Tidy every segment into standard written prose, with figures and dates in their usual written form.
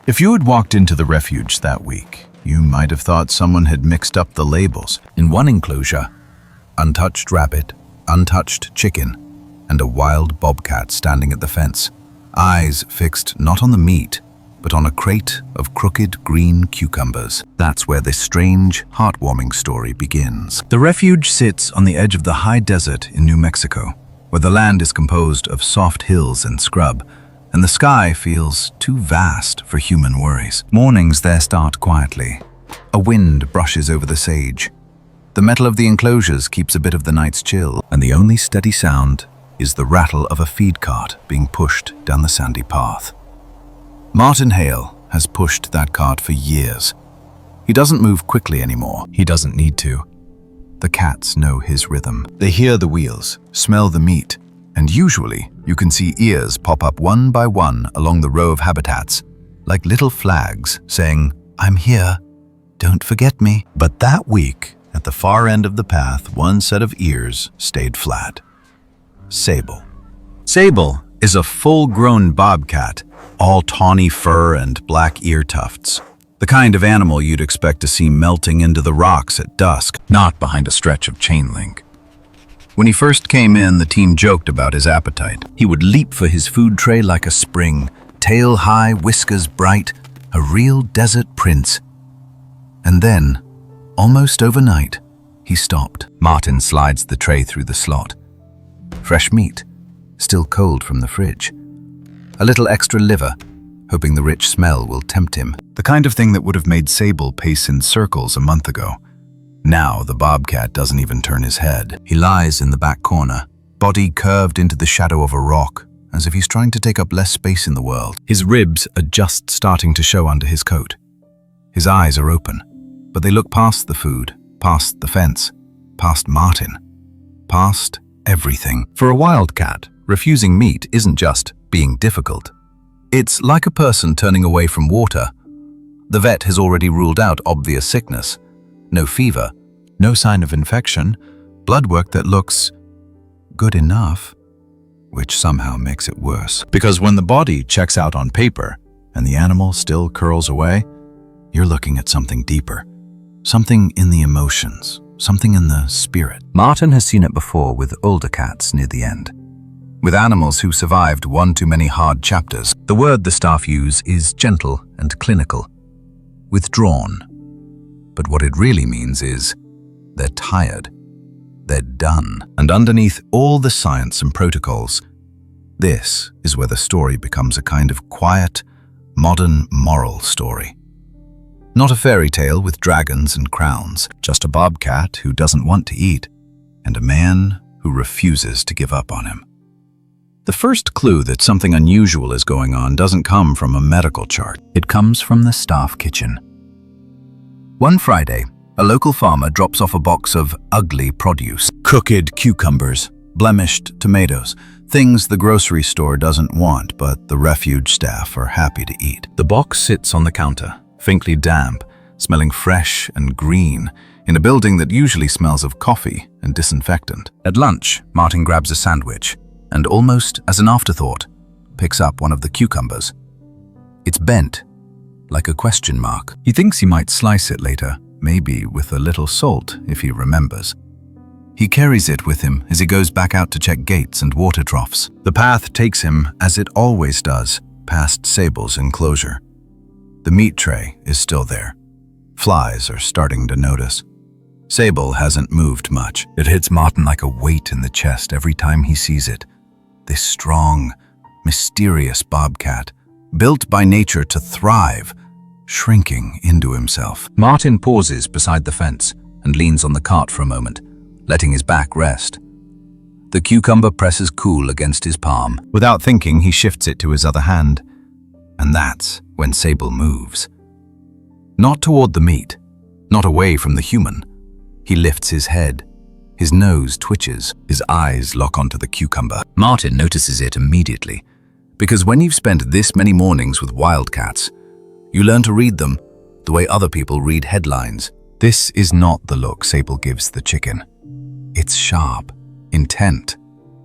If you had walked into the refuge that week, you might have thought someone had mixed up the labels. In one enclosure, untouched rabbit, untouched chicken, and a wild bobcat standing at the fence, eyes fixed not on the meat, but on a crate of crooked green cucumbers. That's where this strange, heartwarming story begins. The refuge sits on the edge of the high desert in New Mexico, where the land is composed of soft hills and scrub, and the sky feels too vast for human worries. Mornings there start quietly. A wind brushes over the sage. The metal of the enclosures keeps a bit of the night's chill, and the only steady sound is the rattle of a feed cart being pushed down the sandy path. Martin Hale has pushed that cart for years. He doesn't move quickly anymore. He doesn't need to. The cats know his rhythm. They hear the wheels, smell the meat, and usually you can see ears pop up one by one along the row of habitats, like little flags saying, "I'm here, don't forget me." But that week, at the far end of the path, one set of ears stayed flat. Sable. Sable is a full-grown bobcat, all tawny fur and black ear tufts. The kind of animal you'd expect to see melting into the rocks at dusk, not behind a stretch of chain link. When he first came in, the team joked about his appetite. He would leap for his food tray like a spring, tail high, whiskers bright, a real desert prince. And then, almost overnight, he stopped. Martin slides the tray through the slot. Fresh meat, still cold from the fridge. A little extra liver, hoping the rich smell will tempt him. The kind of thing that would have made Sable pace in circles a month ago. Now the bobcat doesn't even turn his head. He lies in the back corner, body curved into the shadow of a rock, as if he's trying to take up less space in the world. His ribs are just starting to show under his coat. His eyes are open, but they look past the food, past the fence, past Martin, past everything. For a wildcat, refusing meat isn't just being difficult. It's like a person turning away from water. The vet has already ruled out obvious sickness. No fever, no sign of infection, blood work that looks good enough, which somehow makes it worse. Because when the body checks out on paper and the animal still curls away, you're looking at something deeper, something in the emotions, something in the spirit. Martin has seen it before with older cats near the end. With animals who survived one too many hard chapters. The word the staff use is gentle and clinical. Withdrawn. But what it really means is, they're tired. They're done. And underneath all the science and protocols, this is where the story becomes a kind of quiet, modern moral story. Not a fairy tale with dragons and crowns, just a bobcat who doesn't want to eat, and a man who refuses to give up on him. The first clue that something unusual is going on doesn't come from a medical chart. It comes from the staff kitchen. One Friday, a local farmer drops off a box of ugly produce. Crooked cucumbers, blemished tomatoes, things the grocery store doesn't want, but the refuge staff are happy to eat. The box sits on the counter, faintly damp, smelling fresh and green, in a building that usually smells of coffee and disinfectant. At lunch, Martin grabs a sandwich, and almost as an afterthought, picks up one of the cucumbers. It's bent, like a question mark. He thinks he might slice it later, maybe with a little salt if he remembers. He carries it with him as he goes back out to check gates and water troughs. The path takes him, as it always does, past Sable's enclosure. The meat tray is still there. Flies are starting to notice. Sable hasn't moved much. It hits Martin like a weight in the chest every time he sees it. This strong, mysterious bobcat, built by nature to thrive, shrinking into himself. Martin pauses beside the fence and leans on the cart for a moment, letting his back rest. The cucumber presses cool against his palm. Without thinking, he shifts it to his other hand. And that's when Sable moves. Not toward the meat, not away from the human. He lifts his head. His nose twitches. His eyes lock onto the cucumber. Martin notices it immediately, because when you've spent this many mornings with wildcats, you learn to read them the way other people read headlines. This is not the look Sable gives the chicken. It's sharp, intent,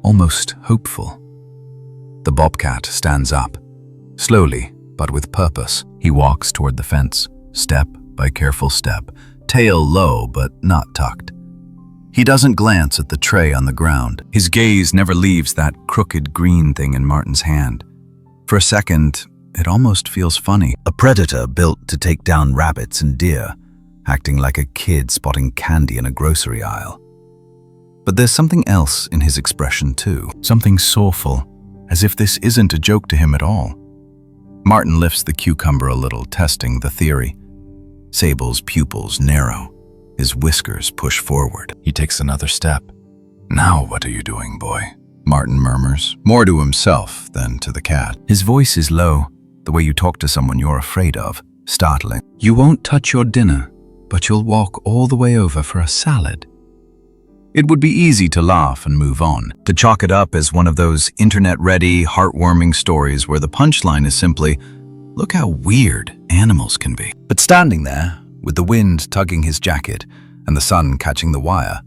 almost hopeful. The bobcat stands up, slowly but with purpose. He walks toward the fence, step by careful step, tail low but not tucked. He doesn't glance at the tray on the ground. His gaze never leaves that crooked green thing in Martin's hand. For a second, it almost feels funny. A predator built to take down rabbits and deer, acting like a kid spotting candy in a grocery aisle. But there's something else in his expression too, something soulful, as if this isn't a joke to him at all. Martin lifts the cucumber a little, testing the theory. Sable's pupils narrow. His whiskers push forward. He takes another step. "Now what are you doing, boy?" Martin murmurs, more to himself than to the cat. His voice is low, the way you talk to someone you're afraid of, startling. "You won't touch your dinner, but you'll walk all the way over for a salad." It would be easy to laugh and move on, to chalk it up as one of those internet-ready, heartwarming stories where the punchline is simply, "Look how weird animals can be." But standing there, with the wind tugging his jacket and the sun catching the wire,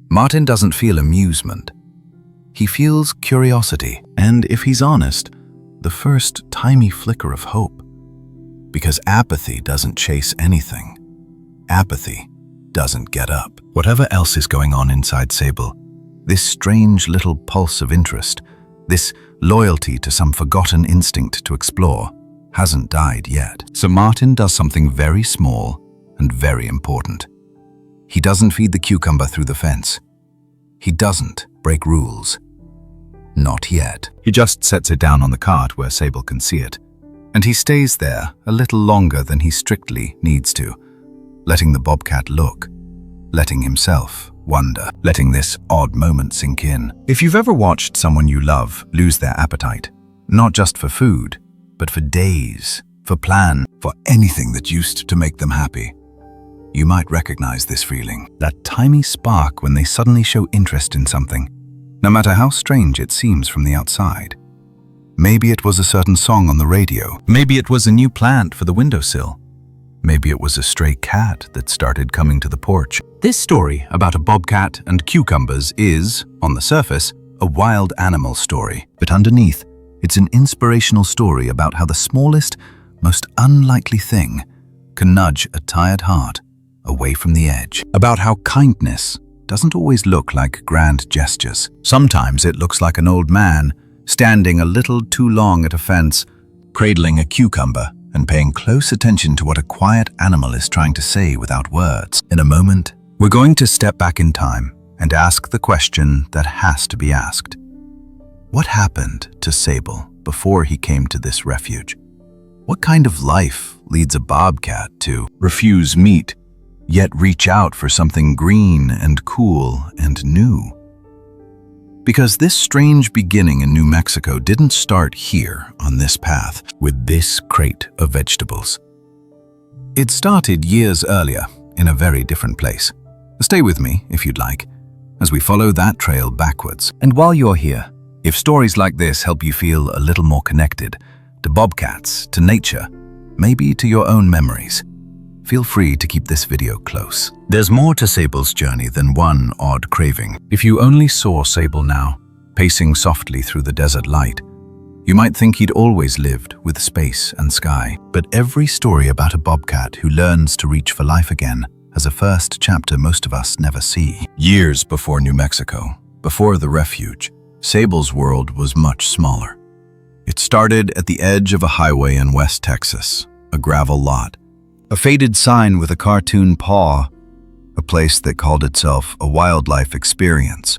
Martin doesn't feel amusement. He feels curiosity, and if he's honest, the first tiny flicker of hope. Because apathy doesn't chase anything. Apathy doesn't get up. Whatever else is going on inside Sable, this strange little pulse of interest, this loyalty to some forgotten instinct to explore, hasn't died yet. So Martin does something very small and very important. He doesn't feed the cucumber through the fence. He doesn't break rules. Not yet. He just sets it down on the cart where Sable can see it. And he stays there a little longer than he strictly needs to, letting the bobcat look, letting himself wonder, letting this odd moment sink in. If you've ever watched someone you love lose their appetite, not just for food, but for days, for plan, for anything that used to make them happy, you might recognize this feeling, that tiny spark when they suddenly show interest in something, no matter how strange it seems from the outside. Maybe it was a certain song on the radio. Maybe it was a new plant for the windowsill. Maybe it was a stray cat that started coming to the porch. This story about a bobcat and cucumbers is, on the surface, a wild animal story. But underneath, it's an inspirational story about how the smallest, most unlikely thing can nudge a tired heart away from the edge. About how kindness doesn't always look like grand gestures. Sometimes it looks like an old man standing a little too long at a fence, cradling a cucumber and paying close attention to what a quiet animal is trying to say without words. In a moment, we're going to step back in time and ask the question that has to be asked. What happened to Sable before he came to this refuge? What kind of life leads a bobcat to refuse meat, yet reach out for something green and cool and new? Because this strange beginning in New Mexico didn't start here on this path with this crate of vegetables. It started years earlier in a very different place. Stay with me, if you'd like, as we follow that trail backwards. And while you're here, if stories like this help you feel a little more connected to bobcats, to nature, maybe to your own memories, feel free to keep this video close. There's more to Sable's journey than one odd craving. If you only saw Sable now, pacing softly through the desert light, you might think he'd always lived with space and sky. But every story about a bobcat who learns to reach for life again has a first chapter most of us never see. Years before New Mexico, before the refuge, Sable's world was much smaller. It started at the edge of a highway in West Texas, a gravel lot. A faded sign with a cartoon paw, a place that called itself a wildlife experience.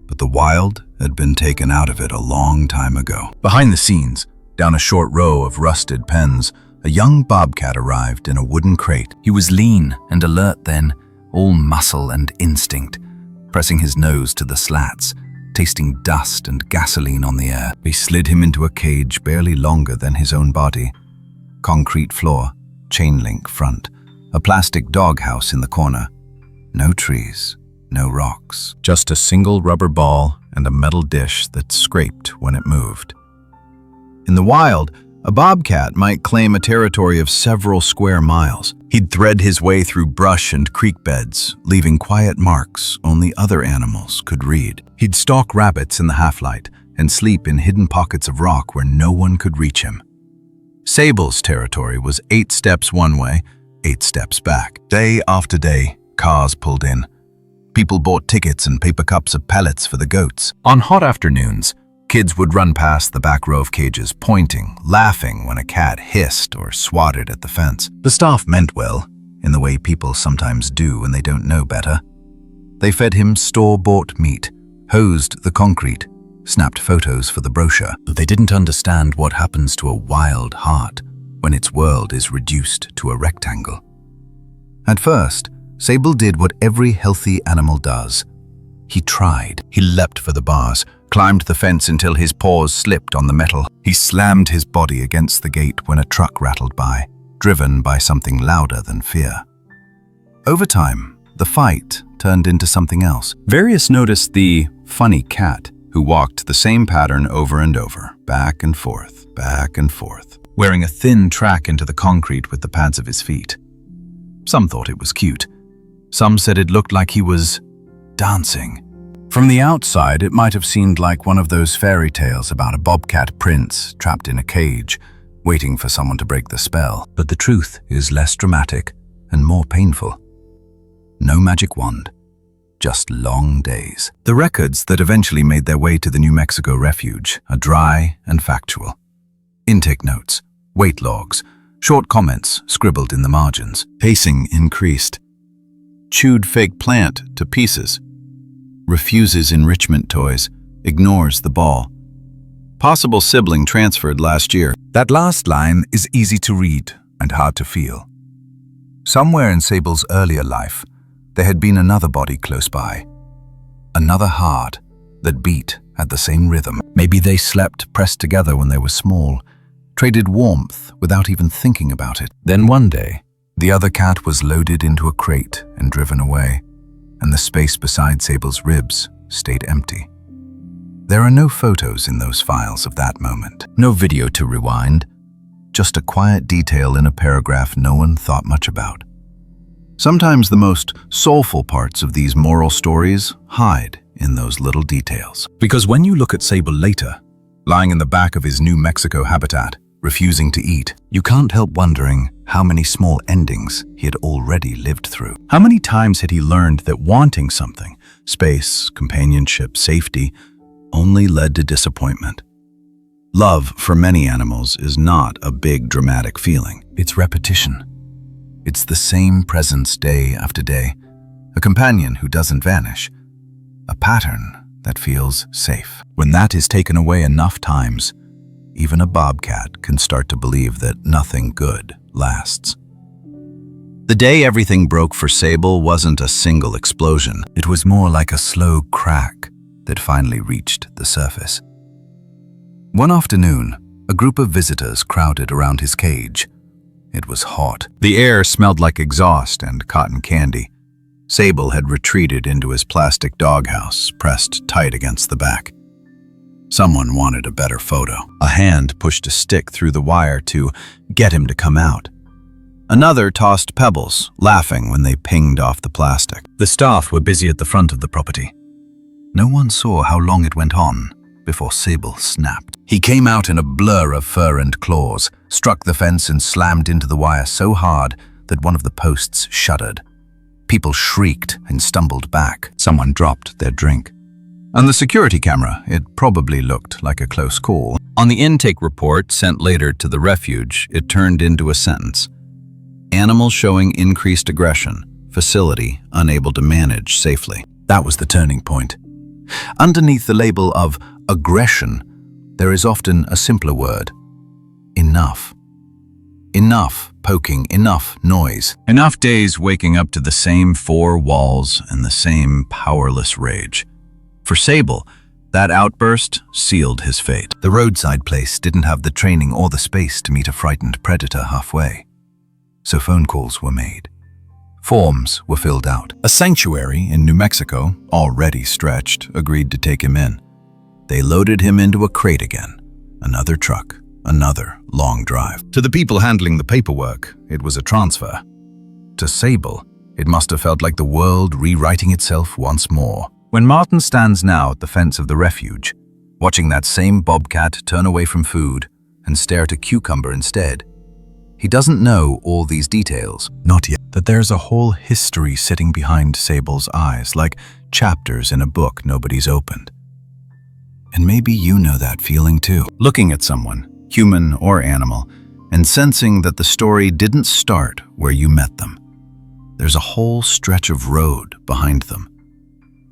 But the wild had been taken out of it a long time ago. Behind the scenes, down a short row of rusted pens, a young bobcat arrived in a wooden crate. He was lean and alert then, all muscle and instinct, pressing his nose to the slats, tasting dust and gasoline on the air. We slid him into a cage barely longer than his own body. Concrete floor, chain link front, a plastic doghouse in the corner. No trees, no rocks, just a single rubber ball and a metal dish that scraped when it moved. In the wild, a bobcat might claim a territory of several square miles. He'd thread his way through brush and creek beds, leaving quiet marks only other animals could read. He'd stalk rabbits in the half-light and sleep in hidden pockets of rock where no one could reach him. Sable's territory was 8 steps one way, 8 steps back. Day after day, cars pulled in. People bought tickets and paper cups of pellets for the goats. On hot afternoons, kids would run past the back row of cages, pointing, laughing when a cat hissed or swatted at the fence. The staff meant well, in the way people sometimes do when they don't know better. They fed him store-bought meat, hosed the concrete, snapped photos for the brochure. They didn't understand what happens to a wild heart when its world is reduced to a rectangle. At first, Sable did what every healthy animal does. He tried. He leapt for the bars, climbed the fence until his paws slipped on the metal. He slammed his body against the gate when a truck rattled by, driven by something louder than fear. Over time, the fight turned into something else. Various noticed the funny cat who walked the same pattern over and over, back and forth, wearing a thin track into the concrete with the pads of his feet. Some thought it was cute. Some said it looked like he was dancing. From the outside, it might have seemed like one of those fairy tales about a bobcat prince trapped in a cage, waiting for someone to break the spell. But the truth is less dramatic and more painful. No magic wand, just long days. The records that eventually made their way to the New Mexico refuge are dry and factual. Intake notes, weight logs, short comments scribbled in the margins. Pacing increased. Chewed fake plant to pieces. Refuses enrichment toys. Ignores the ball. Possible sibling transferred last year. That last line is easy to read and hard to feel. Somewhere in Sable's earlier life, there had been another body close by. Another heart that beat at the same rhythm. Maybe they slept pressed together when they were small, traded warmth without even thinking about it. Then one day, the other cat was loaded into a crate and driven away, and the space beside Sable's ribs stayed empty. There are no photos in those files of that moment, no video to rewind, just a quiet detail in a paragraph no one thought much about. Sometimes the most soulful parts of these moral stories hide in those little details. Because when you look at Sable later, lying in the back of his New Mexico habitat, refusing to eat, you can't help wondering how many small endings he had already lived through. How many times had he learned that wanting something, space, companionship, safety, only led to disappointment? Love for many animals is not a big dramatic feeling. It's repetition. It's the same presence day after day, a companion who doesn't vanish, a pattern that feels safe. When that is taken away enough times, even a bobcat can start to believe that nothing good lasts. The day everything broke for Sable wasn't a single explosion. It was more like a slow crack that finally reached the surface. One afternoon, a group of visitors crowded around his cage. It was hot. The air smelled like exhaust and cotton candy. Sable had retreated into his plastic doghouse, pressed tight against the back. Someone wanted a better photo. A hand pushed a stick through the wire to get him to come out. Another tossed pebbles, laughing when they pinged off the plastic. The staff were busy at the front of the property. No one saw how long it went on before Sable snapped. He came out in a blur of fur and claws, struck the fence and slammed into the wire so hard that one of the posts shuddered. People shrieked and stumbled back. Someone dropped their drink. On the security camera, it probably looked like a close call. On the intake report sent later to the refuge, it turned into a sentence. Animal showing increased aggression, facility unable to manage safely. That was the turning point. Underneath the label of aggression, there is often a simpler word: enough. Enough poking, enough noise. Enough days waking up to the same 4 walls and the same powerless rage. For Sable, that outburst sealed his fate. The roadside place didn't have the training or the space to meet a frightened predator halfway. So phone calls were made. Forms were filled out. A sanctuary in New Mexico, already stretched, agreed to take him in. They loaded him into a crate again. Another truck, another long drive. To the people handling the paperwork, it was a transfer. To Sable, it must have felt like the world rewriting itself once more. When Martin stands now at the fence of the refuge, watching that same bobcat turn away from food and stare at a cucumber instead. He doesn't know all these details, not yet, that there's a whole history sitting behind Sable's eyes, like chapters in a book nobody's opened. And maybe you know that feeling too. Looking at someone, human or animal, and sensing that the story didn't start where you met them. There's a whole stretch of road behind them.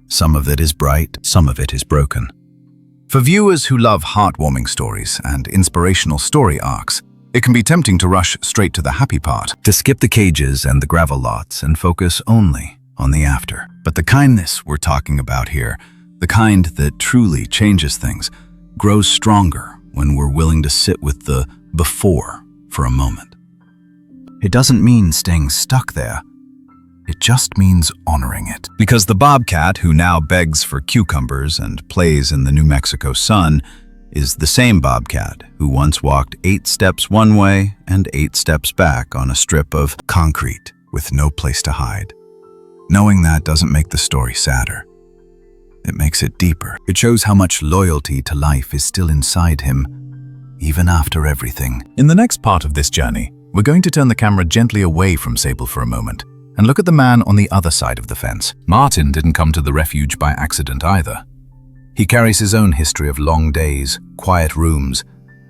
Some of it is bright, some of it is broken. For viewers who love heartwarming stories and inspirational story arcs, it can be tempting to rush straight to the happy part, to skip the cages and the gravel lots and focus only on the after. But the kindness we're talking about here, the kind that truly changes things, grows stronger when we're willing to sit with the before for a moment. It doesn't mean staying stuck there. It just means honoring it. Because the bobcat who now begs for cucumbers and plays in the New Mexico sun is the same bobcat who once walked 8 steps one way and 8 steps back on a strip of concrete with no place to hide. Knowing that doesn't make the story sadder. It makes it deeper. It shows how much loyalty to life is still inside him, even after everything. In the next part of this journey, we're going to turn the camera gently away from Sable for a moment and look at the man on the other side of the fence. Martin didn't come to the refuge by accident either. He carries his own history of long days, quiet rooms,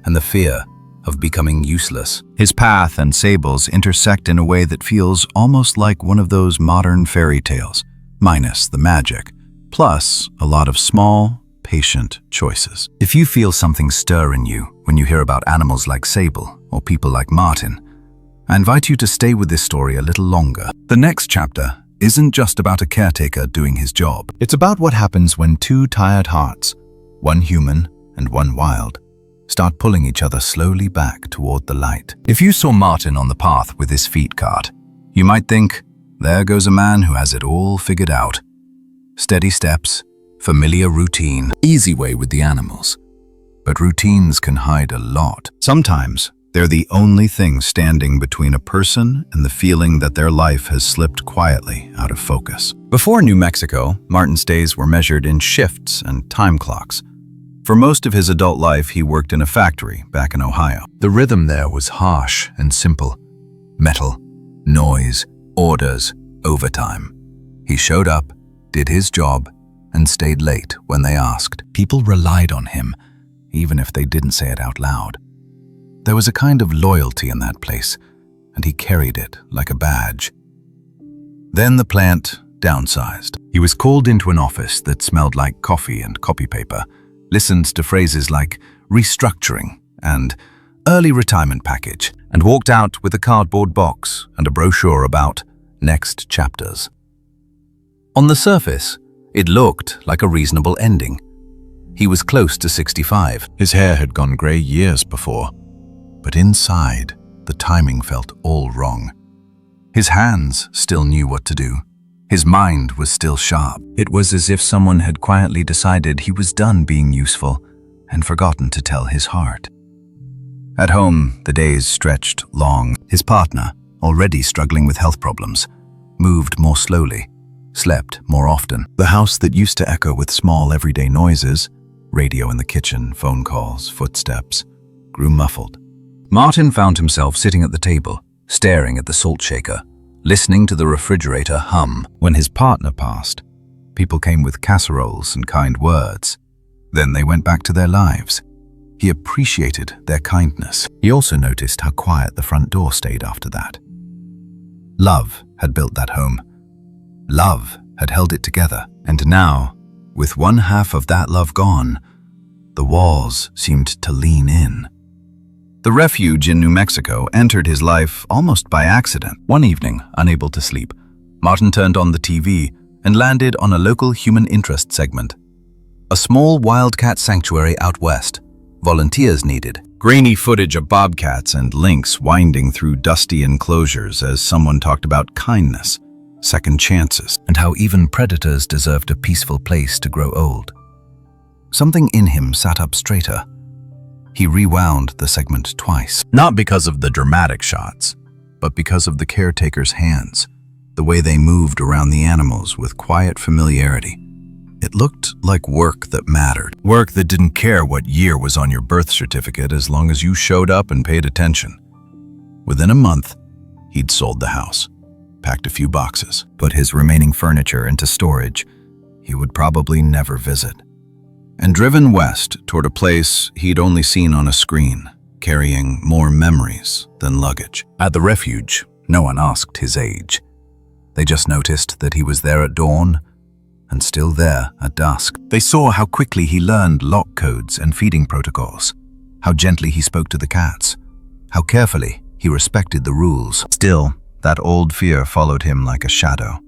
and the fear of becoming useless. His path and Sable's intersect in a way that feels almost like one of those modern fairy tales, minus the magic, plus a lot of small, patient choices. If you feel something stir in you when you hear about animals like Sable or people like Martin, I invite you to stay with this story a little longer. The next chapter isn't just about a caretaker doing his job. It's about what happens when 2 tired hearts, one human and one wild, start pulling each other slowly back toward the light. If you saw Martin on the path with his feet cart, you might think, there goes a man who has it all figured out. Steady steps, familiar routine, easy way with the animals. But routines can hide a lot. Sometimes, they're the only thing standing between a person and the feeling that their life has slipped quietly out of focus. Before New Mexico, Martin's days were measured in shifts and time clocks. For most of his adult life, he worked in a factory back in Ohio. The rhythm there was harsh and simple. Metal, noise, orders, overtime. He showed up, did his job, and stayed late when they asked. People relied on him, even if they didn't say it out loud. There was a kind of loyalty in that place, and he carried it like a badge. Then the plant downsized. He was called into an office that smelled like coffee and copy paper, listened to phrases like restructuring and early retirement package, and walked out with a cardboard box and a brochure about next chapters. On the surface, it looked like a reasonable ending. He was close to 65. His hair had gone gray years before. But inside, the timing felt all wrong. His hands still knew what to do. His mind was still sharp. It was as if someone had quietly decided he was done being useful and forgotten to tell his heart. At home, the days stretched long. His partner, already struggling with health problems, moved more slowly, slept more often. The house that used to echo with small everyday noises, radio in the kitchen, phone calls, footsteps, grew muffled. Martin found himself sitting at the table, staring at the salt shaker, listening to the refrigerator hum. When his partner passed, people came with casseroles and kind words. Then they went back to their lives. He appreciated their kindness. He also noticed how quiet the front door stayed after that. Love had built that home. Love had held it together. And now, with one half of that love gone, the walls seemed to lean in. The refuge in New Mexico entered his life almost by accident. One evening, unable to sleep, Martin turned on the TV and landed on a local human interest segment. A small wildcat sanctuary out west. Volunteers needed. Grainy footage of bobcats and lynx winding through dusty enclosures as someone talked about kindness, second chances, and how even predators deserved a peaceful place to grow old. Something in him sat up straighter. He rewound the segment twice, not because of the dramatic shots, but because of the caretaker's hands, the way they moved around the animals with quiet familiarity. It looked like work that mattered. Work that didn't care what year was on your birth certificate as long as you showed up and paid attention. Within a month, he'd sold the house, packed a few boxes, put his remaining furniture into storage he would probably never visit, and driven west toward a place he'd only seen on a screen, carrying more memories than luggage. At the refuge, no one asked his age. They just noticed that he was there at dawn and still there at dusk. They saw how quickly he learned lock codes and feeding protocols, how gently he spoke to the cats, how carefully he respected the rules. Still, that old fear followed him like a shadow.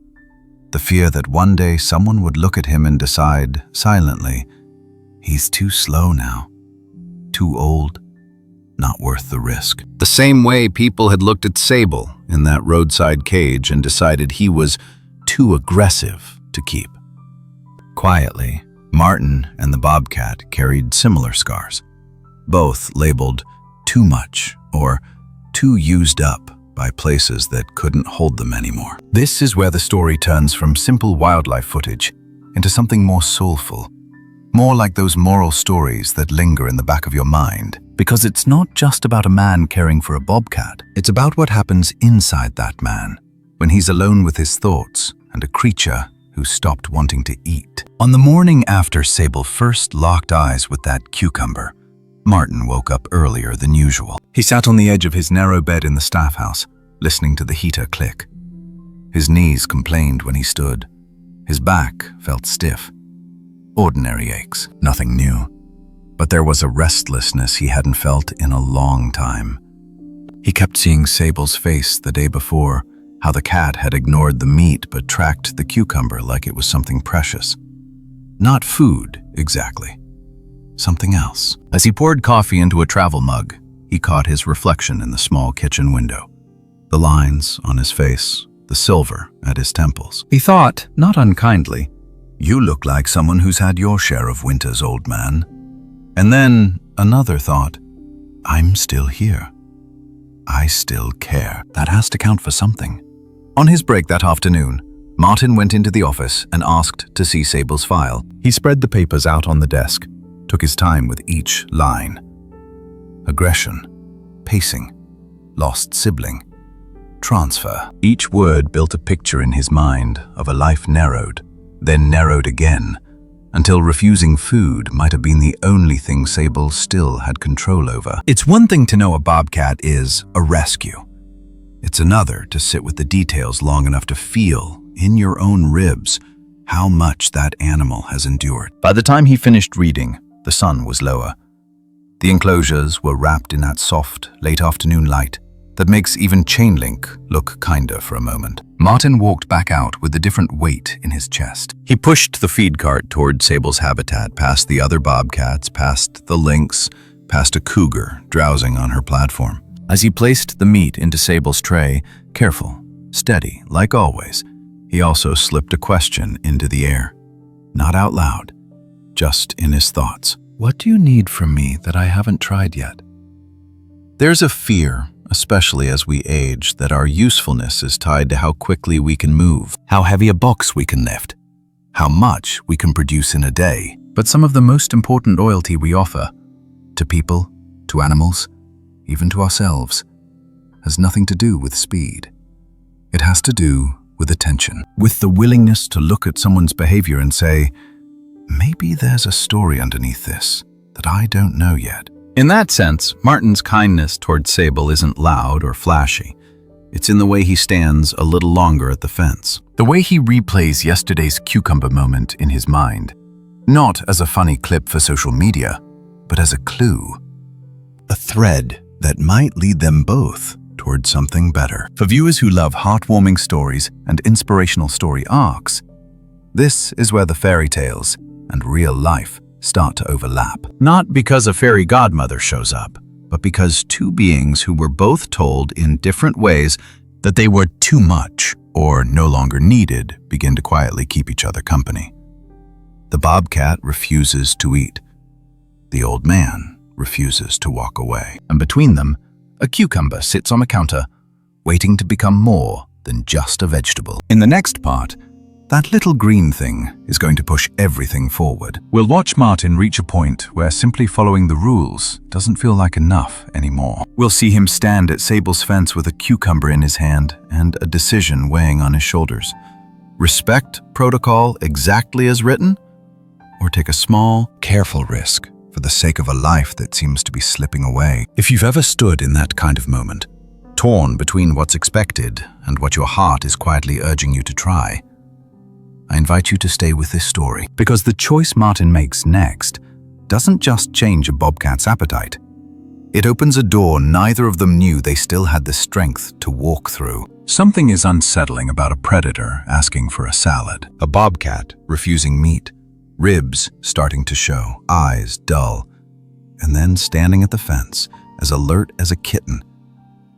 The fear that one day someone would look at him and decide, silently, he's too slow now, too old, not worth the risk. The same way people had looked at Sable in that roadside cage and decided he was too aggressive to keep. Quietly, Martin and the Bobcat carried similar scars, both labeled too much or too used up by places that couldn't hold them anymore. This is where the story turns from simple wildlife footage into something more soulful, more like those moral stories that linger in the back of your mind. Because it's not just about a man caring for a bobcat, it's about what happens inside that man when he's alone with his thoughts and a creature who stopped wanting to eat. On the morning after Sable first locked eyes with that cucumber, Martin woke up earlier than usual. He sat on the edge of his narrow bed in the staff house, listening to the heater click. His knees complained when he stood. His back felt stiff. Ordinary aches, nothing new. But there was a restlessness he hadn't felt in a long time. He kept seeing Sable's face the day before, how the cat had ignored the meat but tracked the cucumber like it was something precious. Not food, exactly. Something else. As he poured coffee into a travel mug, he caught his reflection in the small kitchen window. The lines on his face, the silver at his temples. He thought, not unkindly, "You look like someone who's had your share of winters, old man." And then another thought, "I'm still here. I still care." That has to count for something. On his break that afternoon, Martin went into the office and asked to see Sable's file. He spread the papers out on the desk, took his time with each line. Aggression, pacing, lost sibling, transfer. Each word built a picture in his mind of a life narrowed, then narrowed again, until refusing food might have been the only thing Sable still had control over. It's one thing to know a bobcat is a rescue. It's another to sit with the details long enough to feel, in your own ribs, how much that animal has endured. By the time he finished reading, the sun was lower. The enclosures were wrapped in that soft, late afternoon light that makes even chain link look kinder for a moment. Martin walked back out with a different weight in his chest. He pushed the feed cart toward Sable's habitat, past the other bobcats, past the lynx, past a cougar drowsing on her platform. As he placed the meat into Sable's tray, careful, steady, like always, he also slipped a question into the air. Not out loud, just in his thoughts. What do you need from me that I haven't tried yet? There's a fear, especially as we age, that our usefulness is tied to how quickly we can move, how heavy a box we can lift, how much we can produce in a day. But some of the most important loyalty we offer, to people, to animals, even to ourselves, has nothing to do with speed. It has to do with attention, with the willingness to look at someone's behavior and say, maybe there's a story underneath this that I don't know yet. In that sense, Martin's kindness toward Sable isn't loud or flashy. It's in the way he stands a little longer at the fence. The way he replays yesterday's cucumber moment in his mind. Not as a funny clip for social media, but as a clue. A thread that might lead them both toward something better. For viewers who love heartwarming stories and inspirational story arcs, this is where the fairy tales and real life start to overlap. Not because a fairy godmother shows up, but because two beings who were both told in different ways that they were too much or no longer needed begin to quietly keep each other company. The bobcat refuses to eat. The old man refuses to walk away. And between them, a cucumber sits on a counter, waiting to become more than just a vegetable. In the next part, That little green thing is going to push everything forward. We'll watch Martin reach a point where simply following the rules doesn't feel like enough anymore. We'll see him stand at Sable's fence with a cucumber in his hand and a decision weighing on his shoulders. Respect protocol exactly as written, or take a small, careful risk for the sake of a life that seems to be slipping away. If you've ever stood in that kind of moment, torn between what's expected and what your heart is quietly urging you to try, I invite you to stay with this story, because the choice Martin makes next doesn't just change a bobcat's appetite. It opens a door neither of them knew they still had the strength to walk through. Something is unsettling about a predator asking for a salad. A bobcat refusing meat, ribs starting to show, eyes dull, and then standing at the fence as alert as a kitten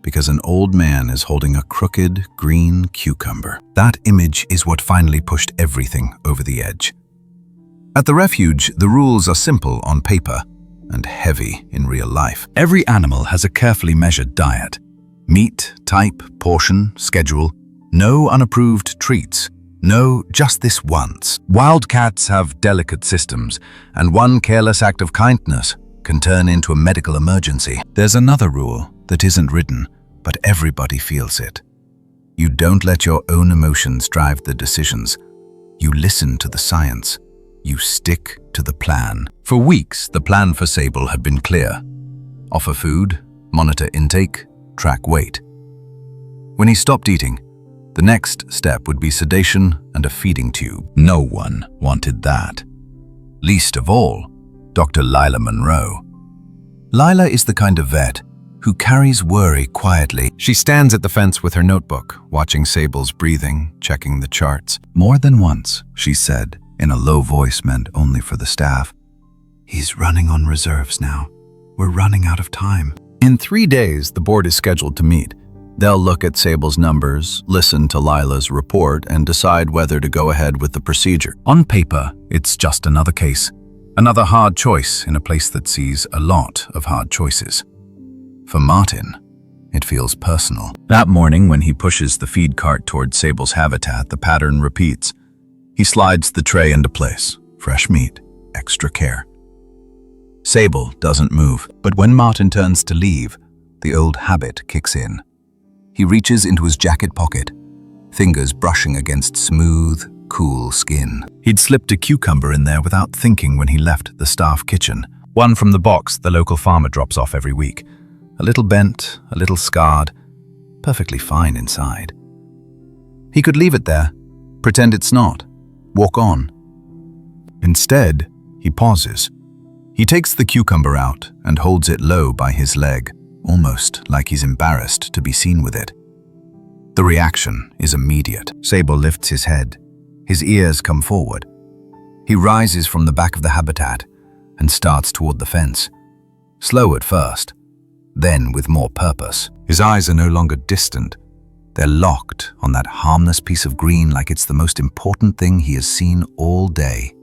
because an old man is holding a crooked green cucumber. That image is what finally pushed everything over the edge. At the refuge, the rules are simple on paper and heavy in real life. Every animal has a carefully measured diet. Meat, type, portion, schedule. No unapproved treats. No, just this once. Wildcats have delicate systems, and one careless act of kindness can turn into a medical emergency. There's another rule that isn't written, but everybody feels it. You don't let your own emotions drive the decisions. You listen to the science. You stick to the plan. For weeks, the plan for Sable had been clear. Offer food, monitor intake, track weight. When he stopped eating, the next step would be sedation and a feeding tube. No one wanted that. Least of all, Dr. Lila Monroe. Lila is the kind of vet who carries worry quietly. She stands at the fence with her notebook, watching Sable's breathing, checking the charts. More than once, she said, in a low voice meant only for the staff, "He's running on reserves now. We're running out of time." In 3 days, the board is scheduled to meet. They'll look at Sable's numbers, listen to Lila's report, and decide whether to go ahead with the procedure. On paper, it's just another case. Another hard choice in a place that sees a lot of hard choices. For Martin, it feels personal. That morning, when he pushes the feed cart toward Sable's habitat, the pattern repeats. He slides the tray into place. Fresh meat, extra care. Sable doesn't move, but when Martin turns to leave, the old habit kicks in. He reaches into his jacket pocket, fingers brushing against smooth, cool skin. He'd slipped a cucumber in there without thinking when he left the staff kitchen. One from the box the local farmer drops off every week. A little bent, a little scarred, perfectly fine inside. He could leave it there, pretend it's not, walk on. Instead, he pauses. He takes the cucumber out and holds it low by his leg, almost like he's embarrassed to be seen with it. The reaction is immediate. Sable lifts his head. His ears come forward. He rises from the back of the habitat and starts toward the fence. Slow at first, then with more purpose. His eyes are no longer distant. They're locked on that harmless piece of green like it's the most important thing he has seen all day.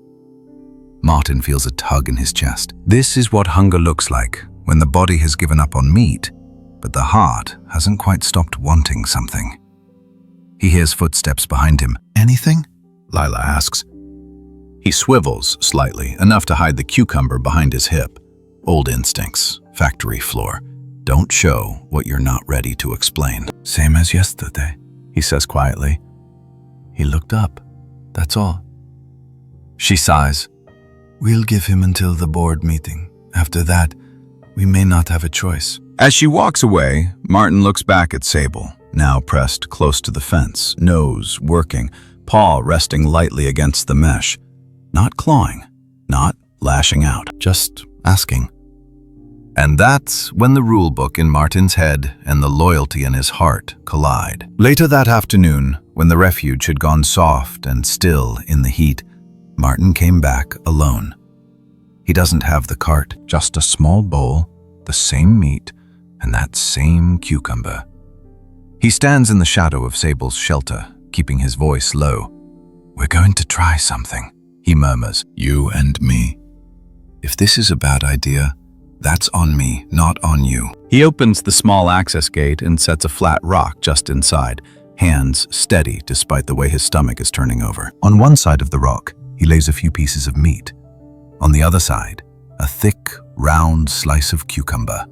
Martin feels a tug in his chest. This is what hunger looks like when the body has given up on meat, but the heart hasn't quite stopped wanting something. He hears footsteps behind him. "Anything?" Lila asks. He swivels slightly, enough to hide the cucumber behind his hip. Old instincts, factory floor. Don't show what you're not ready to explain. "Same as yesterday," he says quietly. "He looked up, that's all." She sighs. "We'll give him until the board meeting. After that, we may not have a choice." As she walks away, Martin looks back at Sable, now pressed close to the fence, nose working, paw resting lightly against the mesh. Not clawing, not lashing out, just asking. And that's when the rule book in Martin's head and the loyalty in his heart collide. Later that afternoon, when the refuge had gone soft and still in the heat, Martin came back alone. He doesn't have the cart, just a small bowl, the same meat, and that same cucumber. He stands in the shadow of Sable's shelter, keeping his voice low. "We're going to try something," he murmurs. "You and me. If this is a bad idea, that's on me, not on you." He opens the small access gate and sets a flat rock just inside, hands steady despite the way his stomach is turning over. On one side of the rock, he lays a few pieces of meat. On the other side, a thick, round slice of cucumber,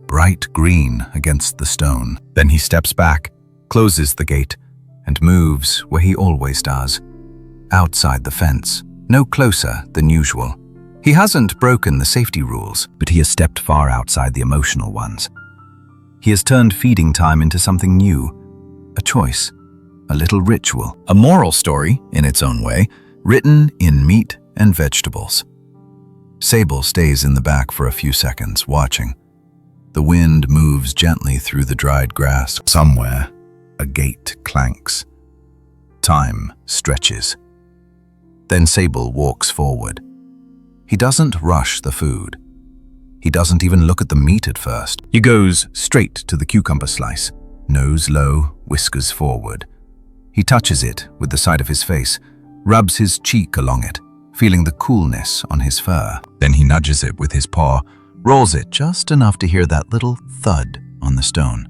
bright green against the stone. Then he steps back, closes the gate, and moves where he always does, outside the fence, no closer than usual. He hasn't broken the safety rules, but he has stepped far outside the emotional ones. He has turned feeding time into something new, a choice, a little ritual, a moral story, in its own way, written in meat and vegetables. Sable stays in the back for a few seconds, watching. The wind moves gently through the dried grass. Somewhere, a gate clanks. Time stretches. Then Sable walks forward. He doesn't rush the food. He doesn't even look at the meat at first. He goes straight to the cucumber slice, nose low, whiskers forward. He touches it with the side of his face, rubs his cheek along it, feeling the coolness on his fur. Then he nudges it with his paw, rolls it just enough to hear that little thud on the stone.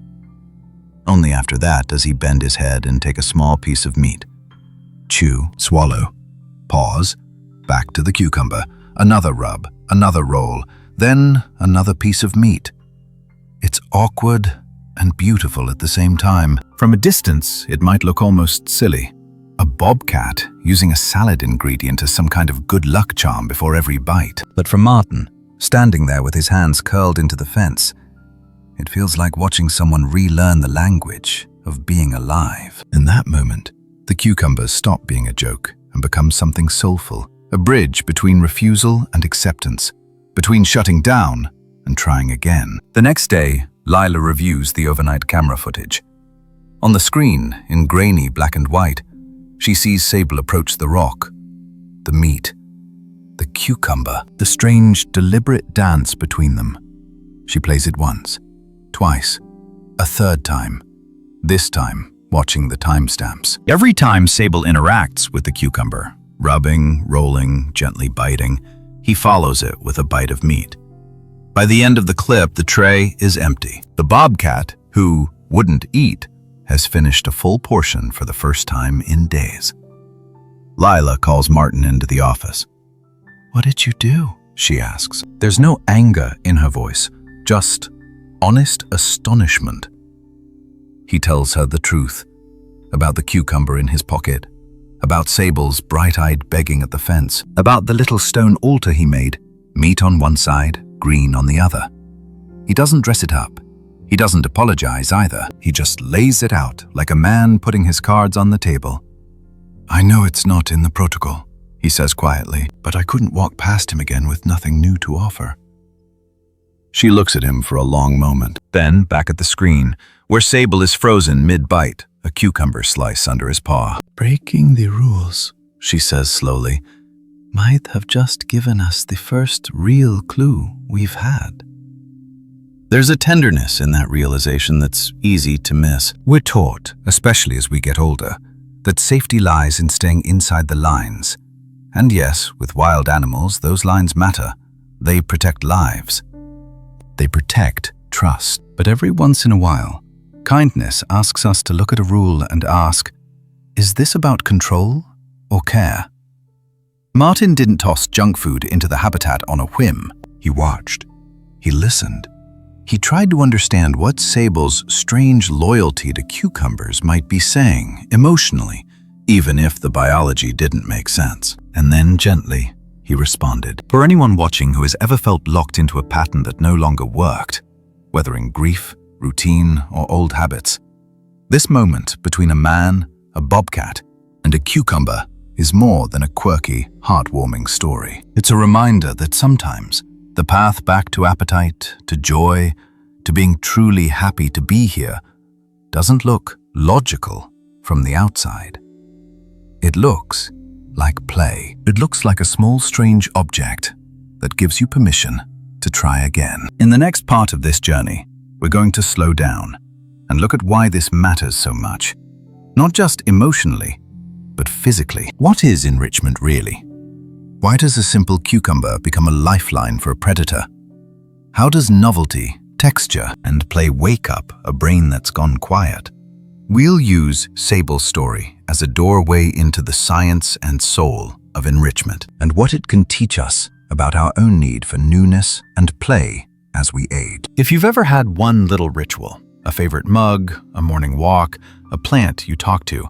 Only after that does he bend his head and take a small piece of meat. Chew, swallow, pause, back to the cucumber, another rub, another roll, then another piece of meat. It's awkward and beautiful at the same time. From a distance, it might look almost silly. A bobcat using a salad ingredient as some kind of good luck charm before every bite. But for Martin, standing there with his hands curled into the fence, it feels like watching someone relearn the language of being alive. In that moment, the cucumbers stop being a joke and become something soulful, a bridge between refusal and acceptance, between shutting down and trying again. The next day, Lila reviews the overnight camera footage. On the screen, in grainy black and white, she sees Sable approach the rock, the meat, the cucumber, the strange, deliberate dance between them. She plays it once, twice, a third time, this time watching the timestamps. Every time Sable interacts with the cucumber, rubbing, rolling, gently biting, he follows it with a bite of meat. By the end of the clip, the tray is empty. The bobcat, who wouldn't eat, has finished a full portion for the first time in days. Lila calls Martin into the office. "What did you do?" she asks. There's no anger in her voice, just honest astonishment. He tells her the truth about the cucumber in his pocket, about Sable's bright-eyed begging at the fence, about the little stone altar he made, meat on one side, green on the other. He doesn't dress it up. He doesn't apologize either. He just lays it out like a man putting his cards on the table. "I know it's not in the protocol," he says quietly, "but I couldn't walk past him again with nothing new to offer." She looks at him for a long moment. Then, back at the screen, where Sable is frozen mid-bite, a cucumber slice under his paw. "Breaking the rules," she says slowly, "might have just given us the first real clue we've had." There's a tenderness in that realization that's easy to miss. We're taught, especially as we get older, that safety lies in staying inside the lines. And yes, with wild animals, those lines matter. They protect lives. They protect trust. But every once in a while, kindness asks us to look at a rule and ask, is this about control or care? Martin didn't toss junk food into the habitat on a whim. He watched. He listened. He tried to understand what Sable's strange loyalty to cucumbers might be saying emotionally, even if the biology didn't make sense. And then gently, he responded. For anyone watching who has ever felt locked into a pattern that no longer worked, whether in grief, routine, or old habits, this moment between a man, a bobcat, and a cucumber is more than a quirky, heartwarming story. It's a reminder that sometimes the path back to appetite, to joy, to being truly happy to be here doesn't look logical from the outside. It looks like play. It looks like a small, strange object that gives you permission to try again. In the next part of this journey, we're going to slow down and look at why this matters so much. Not just emotionally, but physically. What is enrichment really? Why does a simple cucumber become a lifeline for a predator? How does novelty, texture, and play wake up a brain that's gone quiet? We'll use Sable's story as a doorway into the science and soul of enrichment, and what it can teach us about our own need for newness and play as we age. If you've ever had one little ritual, a favorite mug, a morning walk, a plant you talked to,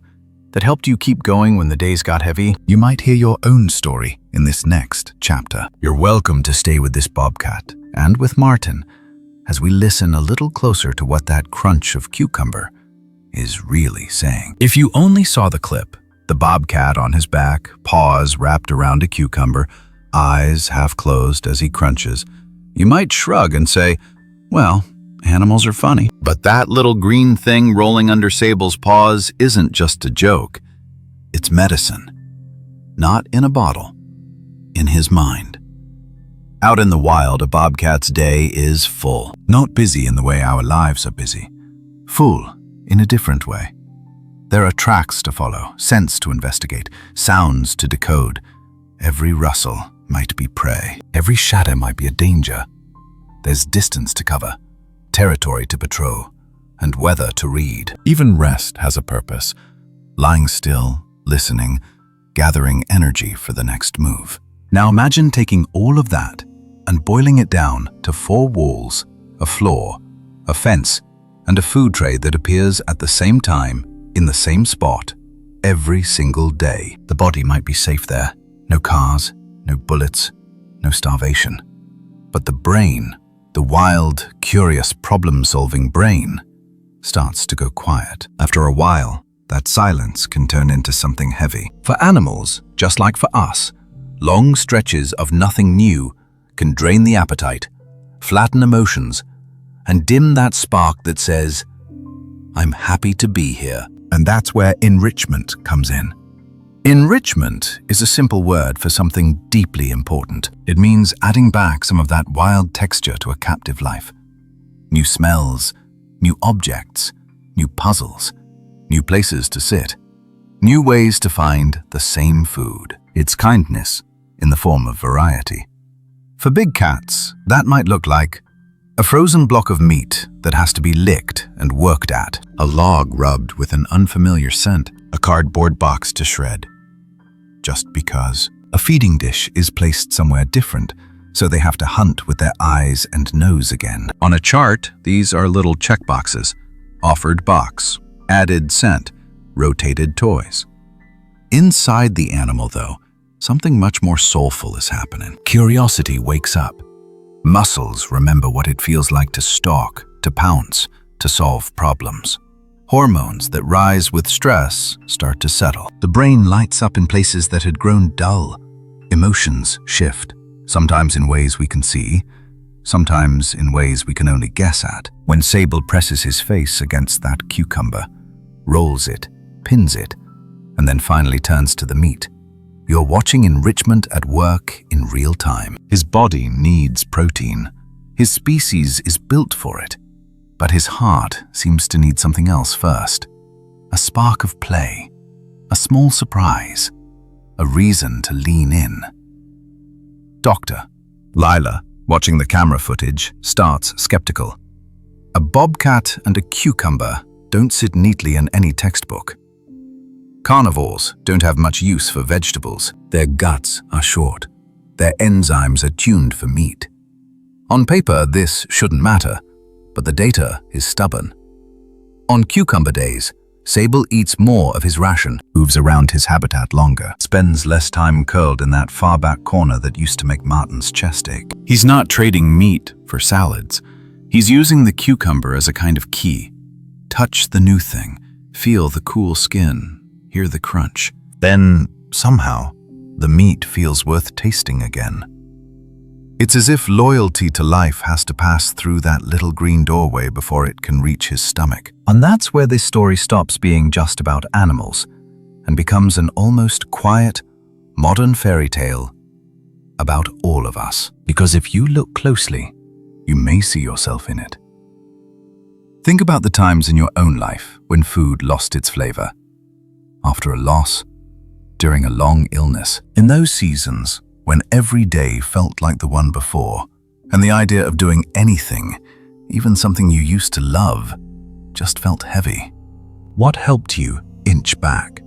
that helped you keep going when the days got heavy, You might hear your own story in this next chapter. you're welcome to stay with this bobcat and with Martin as we listen a little closer to what that crunch of cucumber is really saying. If you only saw the clip, the bobcat on his back, paws wrapped around a cucumber, eyes half closed as he crunches, you might shrug and say, well, animals are funny. But that little green thing rolling under Sable's paws isn't just a joke. It's medicine. Not in a bottle. In his mind. Out in the wild, a bobcat's day is full. Not busy in the way our lives are busy. Full in a different way. There are tracks to follow, scents to investigate, sounds to decode. Every rustle might be prey. Every shadow might be a danger. There's distance to cover, territory to patrol, and weather to read. Even rest has a purpose. Lying still, listening, gathering energy for the next move. Now imagine taking all of that and boiling it down to 4 walls, a floor, a fence, and a food tray that appears at the same time, in the same spot, every single day. The body might be safe there. No cars, no bullets, no starvation. But the brain, the wild, curious, problem-solving brain, starts to go quiet. After a while, that silence can turn into something heavy. For animals, just like for us, long stretches of nothing new can drain the appetite, flatten emotions, and dim that spark that says, I'm happy to be here. And that's where enrichment comes in. Enrichment is a simple word for something deeply important. It means adding back some of that wild texture to a captive life. New smells, new objects, new puzzles, new places to sit, new ways to find the same food. It's kindness in the form of variety. For big cats, that might look like a frozen block of meat that has to be licked and worked at, a log rubbed with an unfamiliar scent, a cardboard box to shred. Just because. A feeding dish is placed somewhere different, so they have to hunt with their eyes and nose again. On a chart, these are little checkboxes. Offered box, added scent, rotated toys. Inside the animal, though, something much more soulful is happening. Curiosity wakes up. Muscles remember what it feels like to stalk, to pounce, to solve problems. Hormones that rise with stress start to settle. The brain lights up in places that had grown dull. Emotions shift, sometimes in ways we can see, sometimes in ways we can only guess at. When Sable presses his face against that cucumber, rolls it, pins it, and then finally turns to the meat, you're watching enrichment at work in real time. His body needs protein. His species is built for it. But his heart seems to need something else first. A spark of play, a small surprise, a reason to lean in. Doctor Lila, watching the camera footage, starts skeptical. A bobcat and a cucumber don't sit neatly in any textbook. Carnivores don't have much use for vegetables. Their guts are short. Their enzymes are tuned for meat. On paper, this shouldn't matter, but the data is stubborn. On cucumber days, Sable eats more of his ration, moves around his habitat longer, spends less time curled in that far back corner that used to make Martin's chest ache. He's not trading meat for salads. He's using the cucumber as a kind of key. Touch the new thing, feel the cool skin, hear the crunch. Then, somehow, the meat feels worth tasting again. It's as if loyalty to life has to pass through that little green doorway before it can reach his stomach. And that's where this story stops being just about animals and becomes an almost quiet, modern fairy tale about all of us. Because if you look closely, you may see yourself in it. Think about the times in your own life when food lost its flavor. After a loss, during a long illness, in those seasons when every day felt like the one before, and the idea of doing anything, even something you used to love, just felt heavy. What helped you inch back?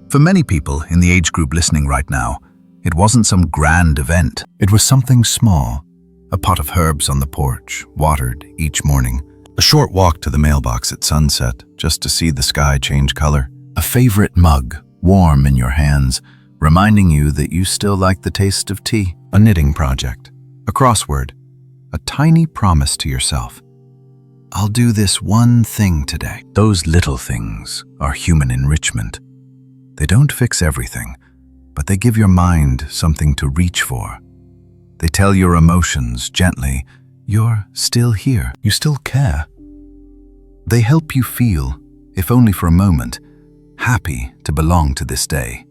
For many people in the age group listening right now, it wasn't some grand event. It was something small. A pot of herbs on the porch, watered each morning. A short walk to the mailbox at sunset, just to see the sky change color. A favorite mug, warm in your hands, reminding you that you still like the taste of tea. A knitting project, a crossword, a tiny promise to yourself. I'll do this one thing today. Those little things are human enrichment. They don't fix everything, but they give your mind something to reach for. They tell your emotions gently, you're still here, you still care. They help you feel, if only for a moment, happy to belong to this day.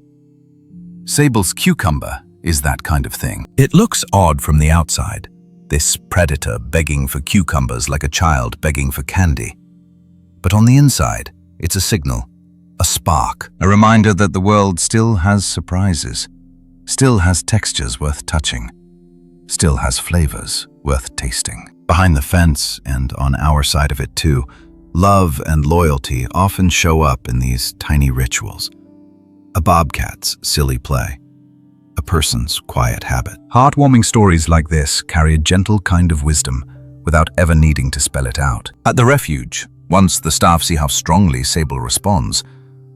Sable's cucumber is that kind of thing. It looks odd from the outside, this predator begging for cucumbers like a child begging for candy. But on the inside, it's a signal, a spark, a reminder that the world still has surprises, still has textures worth touching, still has flavors worth tasting. Behind the fence, and on our side of it too, love and loyalty often show up in these tiny rituals. A bobcat's silly play, a person's quiet habit. Heartwarming stories like this carry a gentle kind of wisdom without ever needing to spell it out. At the refuge, once the staff see how strongly Sable responds,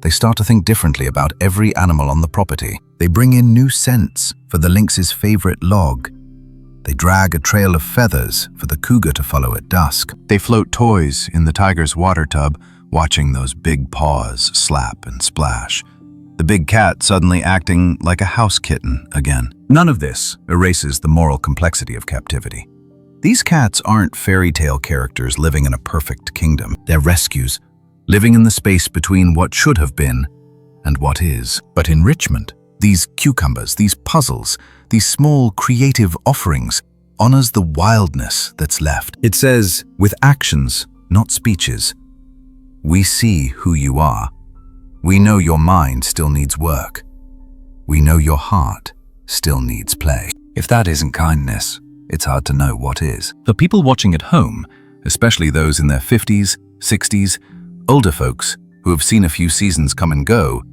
they start to think differently about every animal on the property. They bring in new scents for the lynx's favorite log. They drag a trail of feathers for the cougar to follow at dusk. They float toys in the tiger's water tub, watching those big paws slap and splash. The big cat suddenly acting like a house kitten again. None of this erases the moral complexity of captivity. These cats aren't fairy tale characters living in a perfect kingdom. They're rescues, living in the space between what should have been and what is. But enrichment, these cucumbers, these puzzles, these small creative offerings, honors the wildness that's left. It says, with actions, not speeches, we see who you are. We know your mind still needs work. We know your heart still needs play. If that isn't kindness, it's hard to know what is. For people watching at home, especially those in their 50s, 60s, older folks who have seen a few seasons come and go,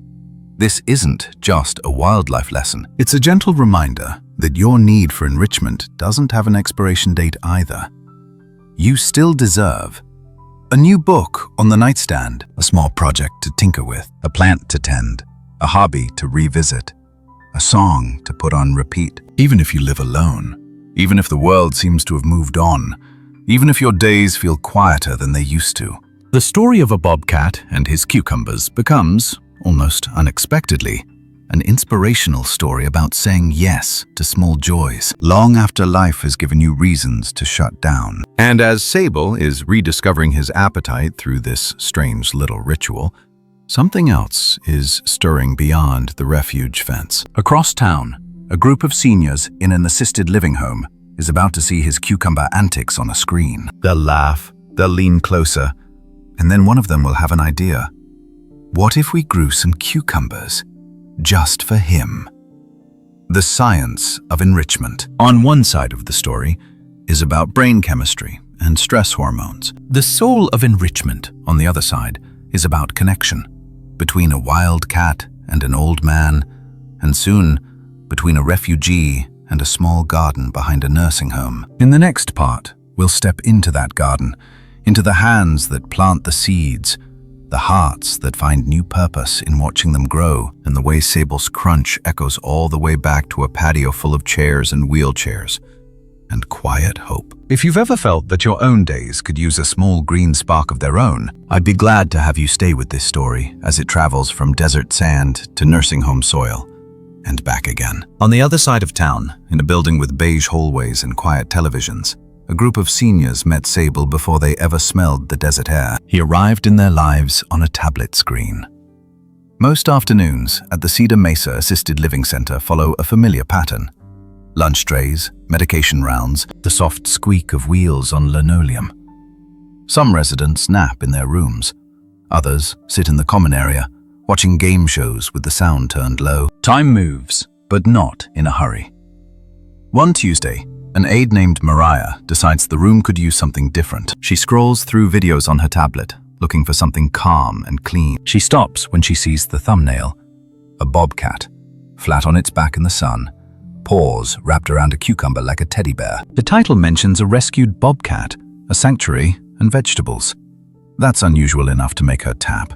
this isn't just a wildlife lesson. It's a gentle reminder that your need for enrichment doesn't have an expiration date either. You still deserve a new book on the nightstand, a small project to tinker with, a plant to tend, a hobby to revisit, a song to put on repeat. Even if you live alone, even if the world seems to have moved on, even if your days feel quieter than they used to. The story of a bobcat and his cucumbers becomes, almost unexpectedly, an inspirational story about saying yes to small joys, long after life has given you reasons to shut down. And as Sable is rediscovering his appetite through this strange little ritual, something else is stirring beyond the refuge fence. Across town, a group of seniors in an assisted living home is about to see his cucumber antics on a screen. They'll laugh, they'll lean closer, and then one of them will have an idea. What if we grew some cucumbers just for him? The science of enrichment. On one side of the story is about brain chemistry and stress hormones. The soul of enrichment, on the other side, is about connection between a wild cat and an old man, and soon between a refugee and a small garden behind a nursing home. In the next part, we'll step into that garden, into the hands that plant the seeds, the hearts that find new purpose in watching them grow, and the way Sable's crunch echoes all the way back to a patio full of chairs and wheelchairs, and quiet hope. If you've ever felt that your own days could use a small green spark of their own, I'd be glad to have you stay with this story as it travels from desert sand to nursing home soil, and back again. On the other side of town, in a building with beige hallways and quiet televisions, a group of seniors met Sable before they ever smelled the desert air. He arrived in their lives on a tablet screen. Most afternoons at the Cedar Mesa Assisted Living Center follow a familiar pattern. Lunch trays, medication rounds, the soft squeak of wheels on linoleum. Some residents nap in their rooms. Others sit in the common area, watching game shows with the sound turned low. Time moves, but not in a hurry. One Tuesday, an aide named Mariah decides the room could use something different. She scrolls through videos on her tablet, looking for something calm and clean. She stops when she sees the thumbnail. A bobcat, flat on its back in the sun, paws wrapped around a cucumber like a teddy bear. The title mentions a rescued bobcat, a sanctuary, and vegetables. That's unusual enough to make her tap.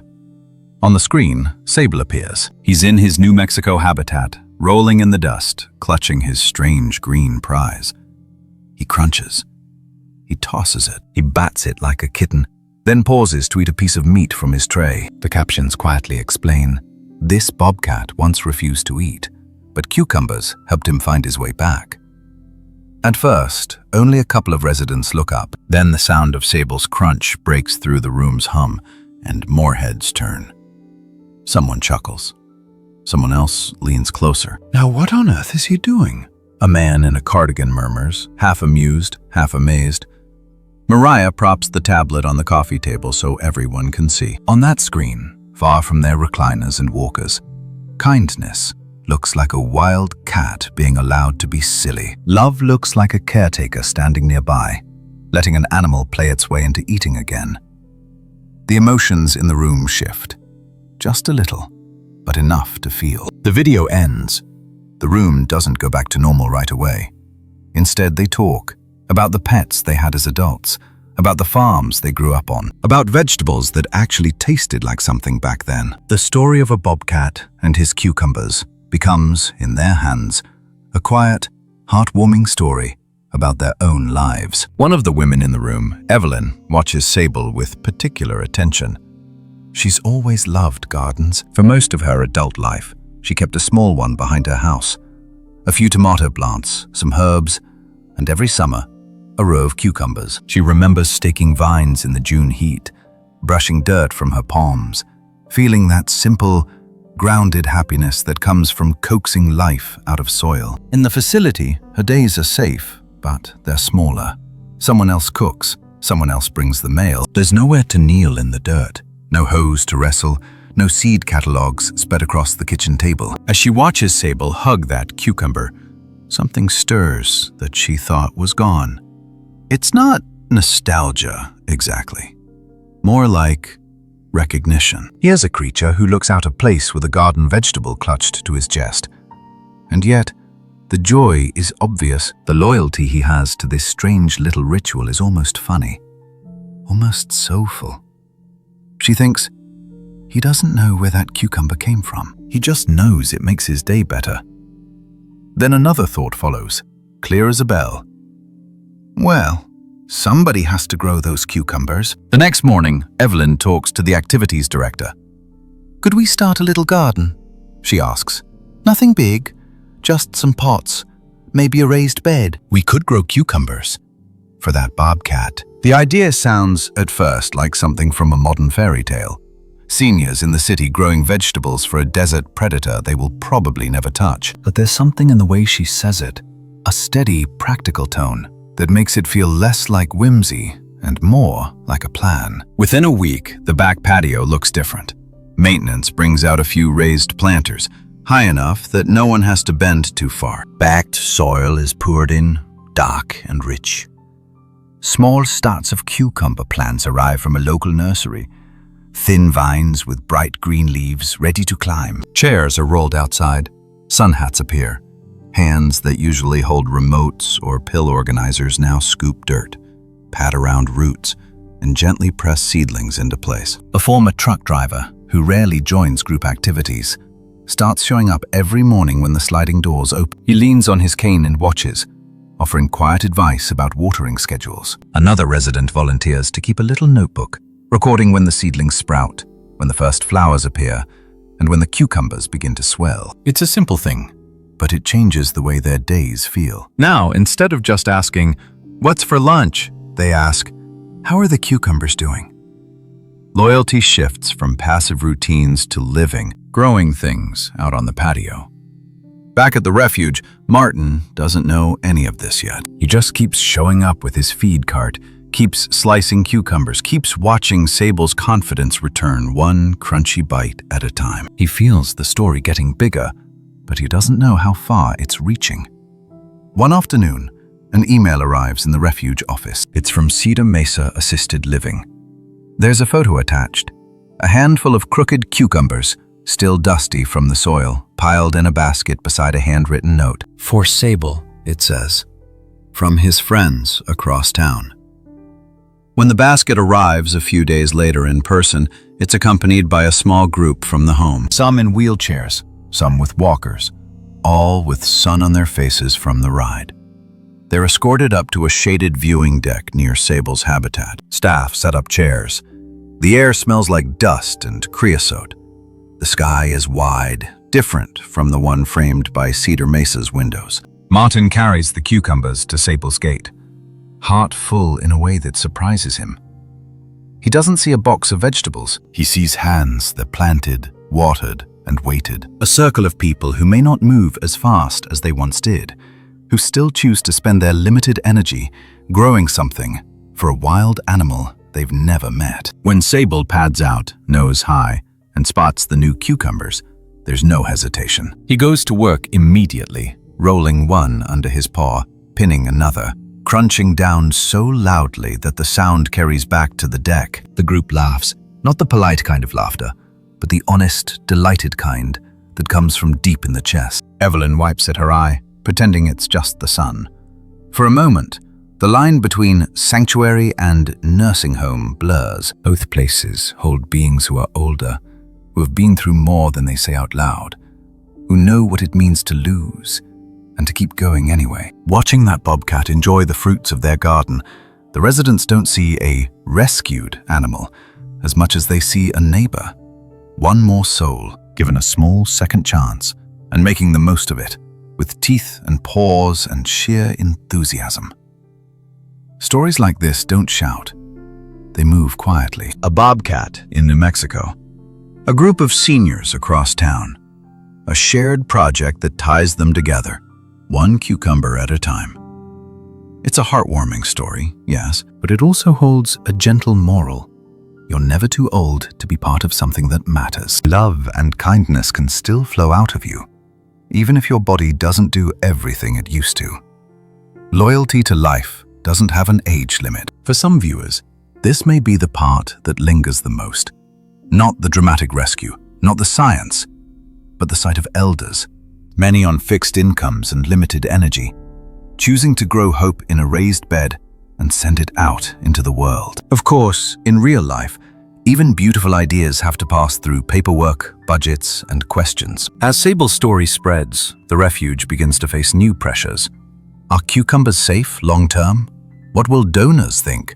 On the screen, Sable appears. He's in his New Mexico habitat, rolling in the dust, clutching his strange green prize. He crunches. He tosses it. He bats it like a kitten, then pauses to eat a piece of meat from his tray. The captions quietly explain, this bobcat once refused to eat, but cucumbers helped him find his way back. At first, only a couple of residents look up. Then the sound of Sable's crunch breaks through the room's hum, and more heads turn. Someone chuckles. Someone else leans closer. Now what on earth is he doing? A man in a cardigan murmurs, half amused, half amazed. Mariah props the tablet on the coffee table so everyone can see. On that screen, far from their recliners and walkers, kindness looks like a wild cat being allowed to be silly. Love looks like a caretaker standing nearby, letting an animal play its way into eating again. The emotions in the room shift. Just a little, but enough to feel. The video ends. The room doesn't go back to normal right away. Instead, they talk about the pets they had as adults, about the farms they grew up on, about vegetables that actually tasted like something back then. The story of a bobcat and his cucumbers becomes, in their hands, a quiet, heartwarming story about their own lives. One of the women in the room, Evelyn, watches Sable with particular attention. She's always loved gardens. For most of her adult life, she kept a small one behind her house. A few tomato plants, some herbs, and every summer, a row of cucumbers. She remembers staking vines in the June heat, brushing dirt from her palms, feeling that simple, grounded happiness that comes from coaxing life out of soil. In the facility, her days are safe, but they're smaller. Someone else cooks, someone else brings the mail. There's nowhere to kneel in the dirt, no hose to wrestle, no seed catalogs spread across the kitchen table. As she watches Sable hug that cucumber, something stirs that she thought was gone. It's not nostalgia, exactly. More like recognition. Here's a creature who looks out of place with a garden vegetable clutched to his chest. And yet, the joy is obvious. The loyalty he has to this strange little ritual is almost funny, almost soulful. She thinks, he doesn't know where that cucumber came from. He just knows it makes his day better. Then another thought follows, clear as a bell. Well, somebody has to grow those cucumbers. The next morning, Evelyn talks to the activities director. Could we start a little garden? She asks. Nothing big, just some pots, maybe a raised bed. We could grow cucumbers for that bobcat. The idea sounds, at first, like something from a modern fairy tale. Seniors in the city growing vegetables for a desert predator they will probably never touch. But there's something in the way she says it, a steady, practical tone that makes it feel less like whimsy and more like a plan. Within a week, the back patio looks different. Maintenance brings out a few raised planters, high enough that no one has to bend too far. Backed soil is poured in, dark and rich. Small starts of cucumber plants arrive from a local nursery, thin vines with bright green leaves ready to climb. Chairs are rolled outside, sun hats appear. Hands that usually hold remotes or pill organizers now scoop dirt, pat around roots, and gently press seedlings into place. A former truck driver, who rarely joins group activities, starts showing up every morning when the sliding doors open. He leans on his cane and watches, offering quiet advice about watering schedules. Another resident volunteers to keep a little notebook, recording when the seedlings sprout, when the first flowers appear, and when the cucumbers begin to swell. It's a simple thing, but it changes the way their days feel. Now, instead of just asking, "What's for lunch?" they ask, "How are the cucumbers doing?" Loyalty shifts from passive routines to living, growing things out on the patio. Back at the refuge, Martin doesn't know any of this yet. He just keeps showing up with his feed cart, keeps slicing cucumbers, keeps watching Sable's confidence return one crunchy bite at a time. He feels the story getting bigger, but he doesn't know how far it's reaching. One afternoon, an email arrives in the refuge office. It's from Cedar Mesa Assisted Living. There's a photo attached. A handful of crooked cucumbers, still dusty from the soil, piled in a basket beside a handwritten note. For Sable, It says, from his friends across town. When the basket arrives a few days later in person, it's accompanied by a small group from the home. Some in wheelchairs, some with walkers, all with sun on their faces from the ride. They're escorted up to a shaded viewing deck near Sable's habitat. Staff set up chairs. The air smells like dust and creosote. The sky is wide, different from the one framed by Cedar Mesa's windows. Martin carries the cucumbers to Sable's gate, heart full in a way that surprises him. He doesn't see a box of vegetables. He sees hands that planted, watered, and waited. A circle of people who may not move as fast as they once did, who still choose to spend their limited energy growing something for a wild animal they've never met. When Sable pads out, nose high, and spots the new cucumbers, there's no hesitation. He goes to work immediately, rolling one under his paw, pinning another, crunching down so loudly that the sound carries back to the deck. The group laughs, not the polite kind of laughter, but the honest, delighted kind that comes from deep in the chest. Evelyn wipes at her eye, pretending it's just the sun. For a moment, the line between sanctuary and nursing home blurs. Both places hold beings who are older, who have been through more than they say out loud, who know what it means to lose and to keep going anyway. Watching that bobcat enjoy the fruits of their garden, the residents don't see a rescued animal as much as they see a neighbor. One more soul, given a small second chance, and making the most of it, with teeth and paws and sheer enthusiasm. Stories like this don't shout. They move quietly. A bobcat in New Mexico. A group of seniors across town. A shared project that ties them together, one cucumber at a time. It's a heartwarming story, yes, but it also holds a gentle moral. You're never too old to be part of something that matters. Love and kindness can still flow out of you, even if your body doesn't do everything it used to. Loyalty to life doesn't have an age limit. For some viewers, this may be the part that lingers the most. Not the dramatic rescue, not the science, but the sight of elders, many on fixed incomes and limited energy, choosing to grow hope in a raised bed and send it out into the world. Of course, in real life, even beautiful ideas have to pass through paperwork, budgets, and questions. As Sable's story spreads, the refuge begins to face new pressures. Are cucumbers safe long-term? What will donors think?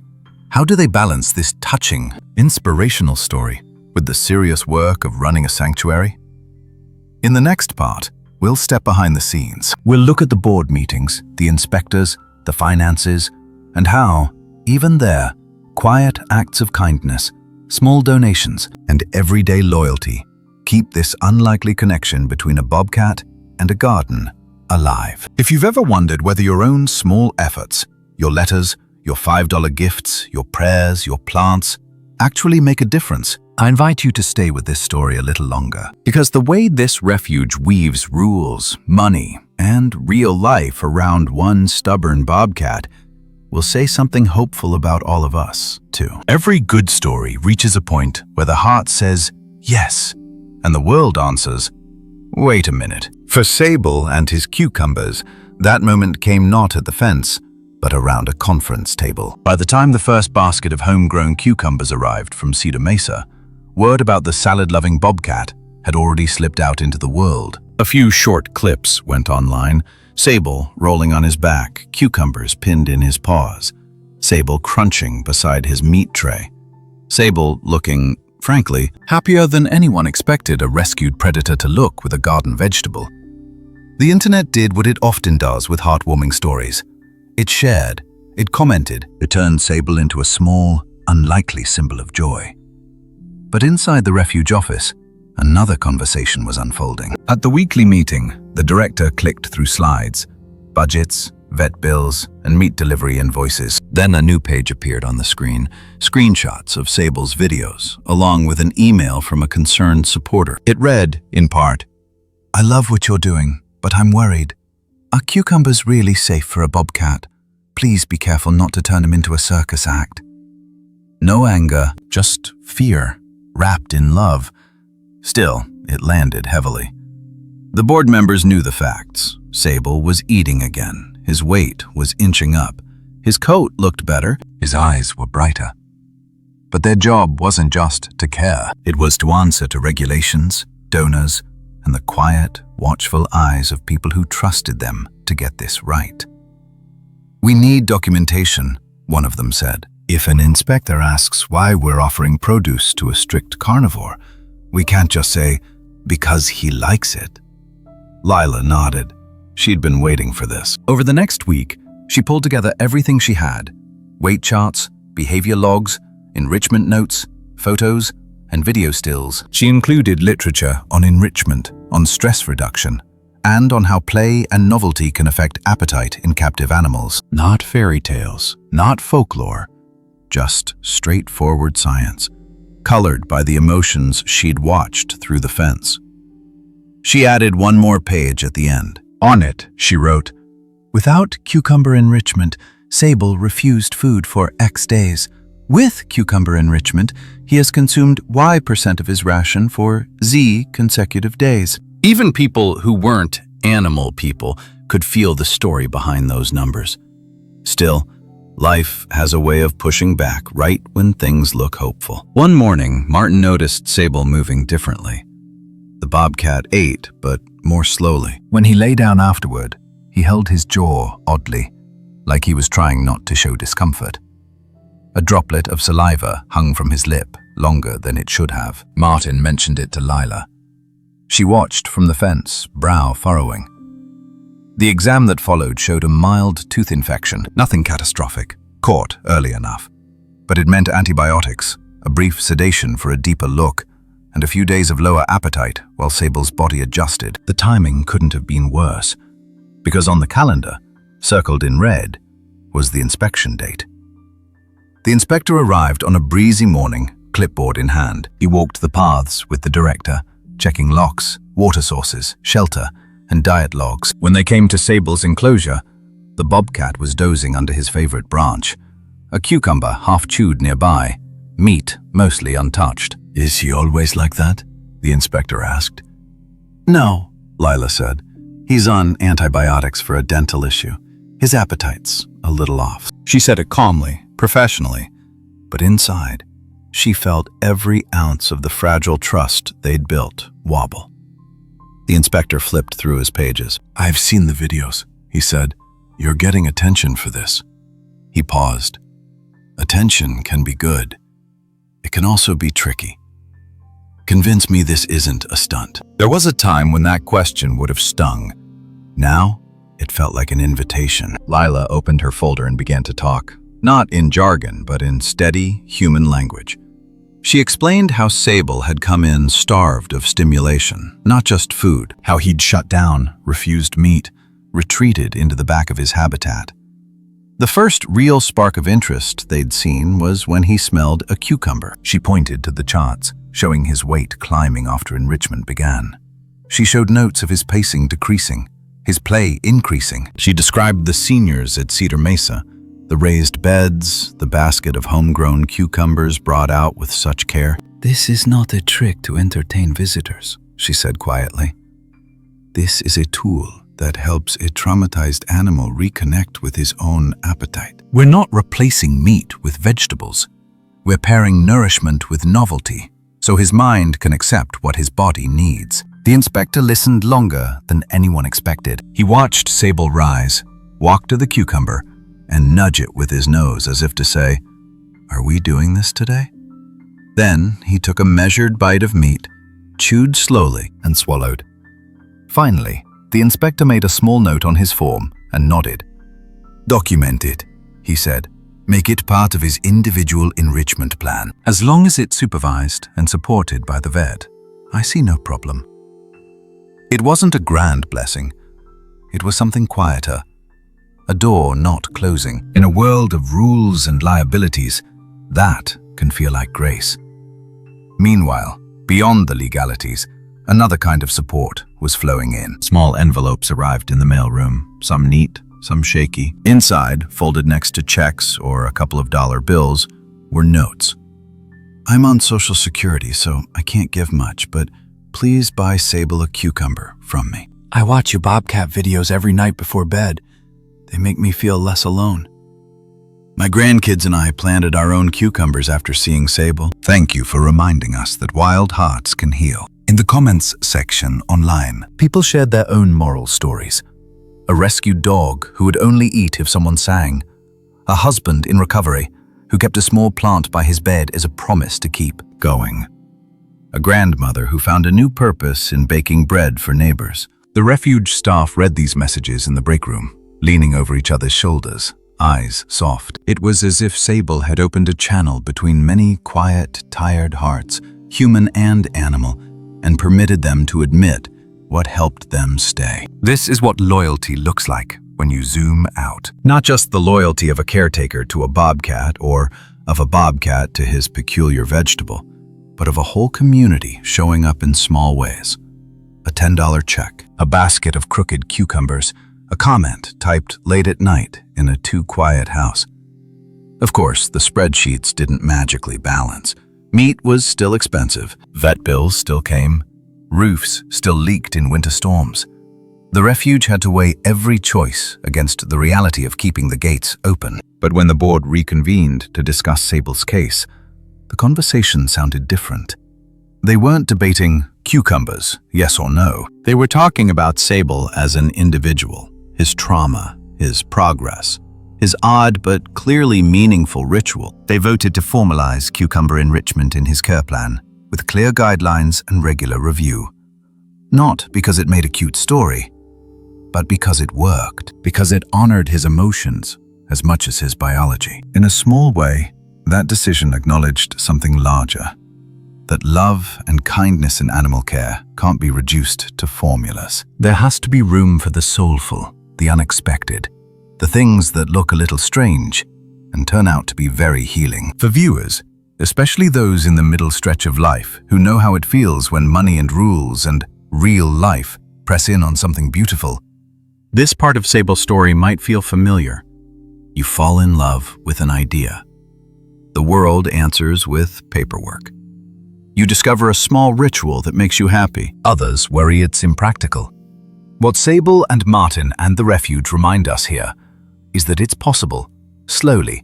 How do they balance this touching, inspirational story with the serious work of running a sanctuary? In the next part, we'll step behind the scenes. We'll look at the board meetings, the inspectors, the finances, and how, even there, quiet acts of kindness, small donations, and everyday loyalty keep this unlikely connection between a bobcat and a garden alive. If you've ever wondered whether your own small efforts, your letters, your $5 gifts, your prayers, your plants, actually make a difference, I invite you to stay with this story a little longer. Because the way this refuge weaves rules, money, and real life around one stubborn bobcat will say something hopeful about all of us, too. Every good story reaches a point where the heart says, yes, and the world answers, wait a minute. For Sable and his cucumbers, that moment came not at the fence, but around a conference table. By the time the first basket of homegrown cucumbers arrived from Cedar Mesa, word about the salad-loving bobcat had already slipped out into the world. A few short clips went online. Sable rolling on his back, cucumbers pinned in his paws. Sable crunching beside his meat tray. Sable looking, frankly, happier than anyone expected a rescued predator to look with a garden vegetable. The internet did what it often does with heartwarming stories. It shared, it commented, it turned Sable into a small, unlikely symbol of joy. But inside the refuge office, another conversation was unfolding. At the weekly meeting, the director clicked through slides, budgets, vet bills, and meat delivery invoices. Then a new page appeared on the screen, screenshots of Sable's videos, along with an email from a concerned supporter. It read, in part, I love what you're doing, but I'm worried. Are cucumbers really safe for a bobcat? Please be careful not to turn him into a circus act. No anger, just fear, wrapped in love. Still, it landed heavily. The board members knew the facts. Sable was eating again. His weight was inching up. His coat looked better. His eyes were brighter. But their job wasn't just to care. It was to answer to regulations, donors, and the quiet, watchful eyes of people who trusted them to get this right. "We need documentation," one of them said. "If an inspector asks why we're offering produce to a strict carnivore, we can't just say, because he likes it." Lila nodded. She'd been waiting for this. Over the next week, she pulled together everything she had: weight charts, behavior logs, enrichment notes, photos, and video stills. She included literature on enrichment, on stress reduction, and on how play and novelty can affect appetite in captive animals. Not fairy tales, not folklore, just straightforward science, colored by the emotions she'd watched through the fence. She added one more page at the end. On it, she wrote, "Without cucumber enrichment, Sable refused food for X days. With cucumber enrichment, he has consumed Y% of his ration for Z consecutive days." Even people who weren't animal people could feel the story behind those numbers. Still, life has a way of pushing back right when things look hopeful. One morning, Martin noticed Sable moving differently. The bobcat ate, but more slowly. When he lay down afterward, he held his jaw oddly, like he was trying not to show discomfort. A droplet of saliva hung from his lip, longer than it should have. Martin mentioned it to Lila. She watched from the fence, brow furrowing. The exam that followed showed a mild tooth infection, nothing catastrophic, caught early enough. But it meant antibiotics, a brief sedation for a deeper look, and a few days of lower appetite while Sable's body adjusted. The timing couldn't have been worse, because on the calendar, circled in red, was the inspection date. The inspector arrived on a breezy morning, clipboard in hand. He walked the paths with the director, checking locks, water sources, shelter, and diet logs. When they came to Sable's enclosure, the bobcat was dozing under his favorite branch, a cucumber half chewed nearby, meat mostly untouched. "Is he always like that?" the inspector asked. "No," Lila said. "He's on antibiotics for a dental issue. His appetite's a little off." She said it calmly, professionally, but inside, she felt every ounce of the fragile trust they'd built wobble. The inspector flipped through his pages. "I've seen the videos," he said. "You're getting attention for this." He paused. "Attention can be good. It can also be tricky. Convince me this isn't a stunt." There was a time when that question would have stung. Now, it felt like an invitation. Lila opened her folder and began to talk, not in jargon, but in steady, human language. She explained how Sable had come in starved of stimulation, not just food, how he'd shut down, refused meat, retreated into the back of his habitat. The first real spark of interest they'd seen was when he smelled a cucumber. She pointed to the charts, showing his weight climbing after enrichment began. She showed notes of his pacing decreasing, his play increasing. She described the seniors at Cedar Mesa, the raised beds, the basket of homegrown cucumbers brought out with such care. "This is not a trick to entertain visitors," she said quietly. "This is a tool that helps a traumatized animal reconnect with his own appetite. We're not replacing meat with vegetables. We're pairing nourishment with novelty, so his mind can accept what his body needs." The inspector listened longer than anyone expected. He watched Sable rise, walk to the cucumber, and nudge it with his nose as if to say, "Are we doing this today?" Then he took a measured bite of meat, chewed slowly, and swallowed. Finally, the inspector made a small note on his form and nodded. "Document it," he said. "Make it part of his individual enrichment plan. As long as it's supervised and supported by the vet, I see no problem." It wasn't a grand blessing. It was something quieter, a door not closing. In a world of rules and liabilities, that can feel like grace. Meanwhile, beyond the legalities, another kind of support was flowing in. Small envelopes arrived in the mailroom, some neat, some shaky. Inside, folded next to checks or a couple of dollar bills, were notes. "I'm on Social Security, so I can't give much, but please buy Sable a cucumber from me. I watch your Bobcat videos every night before bed. They make me feel less alone." My grandkids and I planted our own cucumbers after seeing Sable. Thank you for reminding us that wild hearts can heal. In the comments section online, people shared their own moral stories. A rescued dog who would only eat if someone sang. A husband in recovery who kept a small plant by his bed as a promise to keep going. A grandmother who found a new purpose in baking bread for neighbors. The refuge staff read these messages in the break room, leaning over each other's shoulders, eyes soft. It was as if Sable had opened a channel between many quiet, tired hearts, human and animal, and permitted them to admit what helped them stay. This is what loyalty looks like when you zoom out. Not just the loyalty of a caretaker to a bobcat or of a bobcat to his peculiar vegetable, but of a whole community showing up in small ways. A $10 check, a basket of crooked cucumbers, a comment typed late at night in a too-quiet house. Of course, the spreadsheets didn't magically balance. Meat was still expensive, vet bills still came, roofs still leaked in winter storms. The refuge had to weigh every choice against the reality of keeping the gates open. But when the board reconvened to discuss Sable's case, the conversation sounded different. They weren't debating cucumbers, yes or no. They were talking about Sable as an individual. His trauma, his progress, his odd but clearly meaningful ritual. They voted to formalize cucumber enrichment in his care plan, with clear guidelines and regular review. Not because it made a cute story, but because it worked, because it honored his emotions as much as his biology. In a small way, that decision acknowledged something larger, that love and kindness in animal care can't be reduced to formulas. There has to be room for the soulful, the unexpected, the things that look a little strange and turn out to be very healing. For viewers, especially those in the middle stretch of life who know how it feels when money and rules and real life press in on something beautiful, this part of Sable's story might feel familiar. You fall in love with an idea. The world answers with paperwork. You discover a small ritual that makes you happy. Others worry it's impractical. What Sable and Martin and the refuge remind us here is that it's possible, slowly,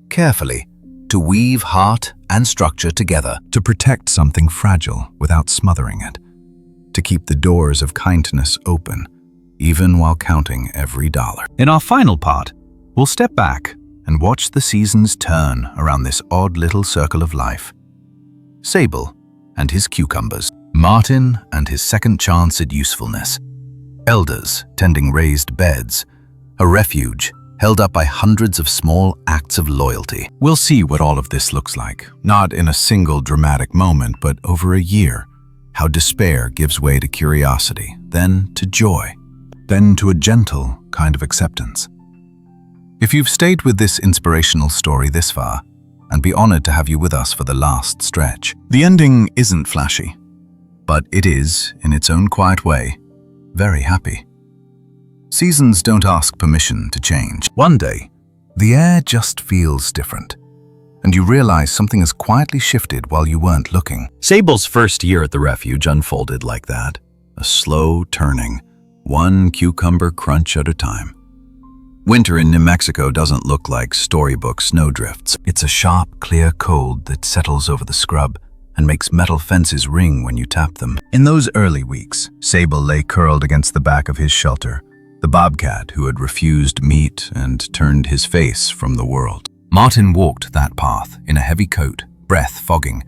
carefully, to weave heart and structure together, to protect something fragile without smothering it, to keep the doors of kindness open, even while counting every dollar. In our final part, we'll step back and watch the seasons turn around this odd little circle of life. Sable and his cucumbers, Martin and his second chance at usefulness, elders tending raised beds, a refuge held up by hundreds of small acts of loyalty. We'll see what all of this looks like, not in a single dramatic moment, but over a year, how despair gives way to curiosity, then to joy, then to a gentle kind of acceptance. If you've stayed with this inspirational story this far, and be honored to have you with us for the last stretch. The ending isn't flashy, but it is, in its own quiet way, very happy. Seasons don't ask permission to change. One day, the air just feels different, and you realize something has quietly shifted while you weren't looking. Sable's first year at the refuge unfolded like that, a slow turning, one cucumber crunch at a time. Winter in New Mexico doesn't look like storybook snowdrifts. It's a sharp, clear cold that settles over the scrub and makes metal fences ring when you tap them. In those early weeks, Sable lay curled against the back of his shelter, the bobcat who had refused meat and turned his face from the world. Martin walked that path in a heavy coat, breath fogging,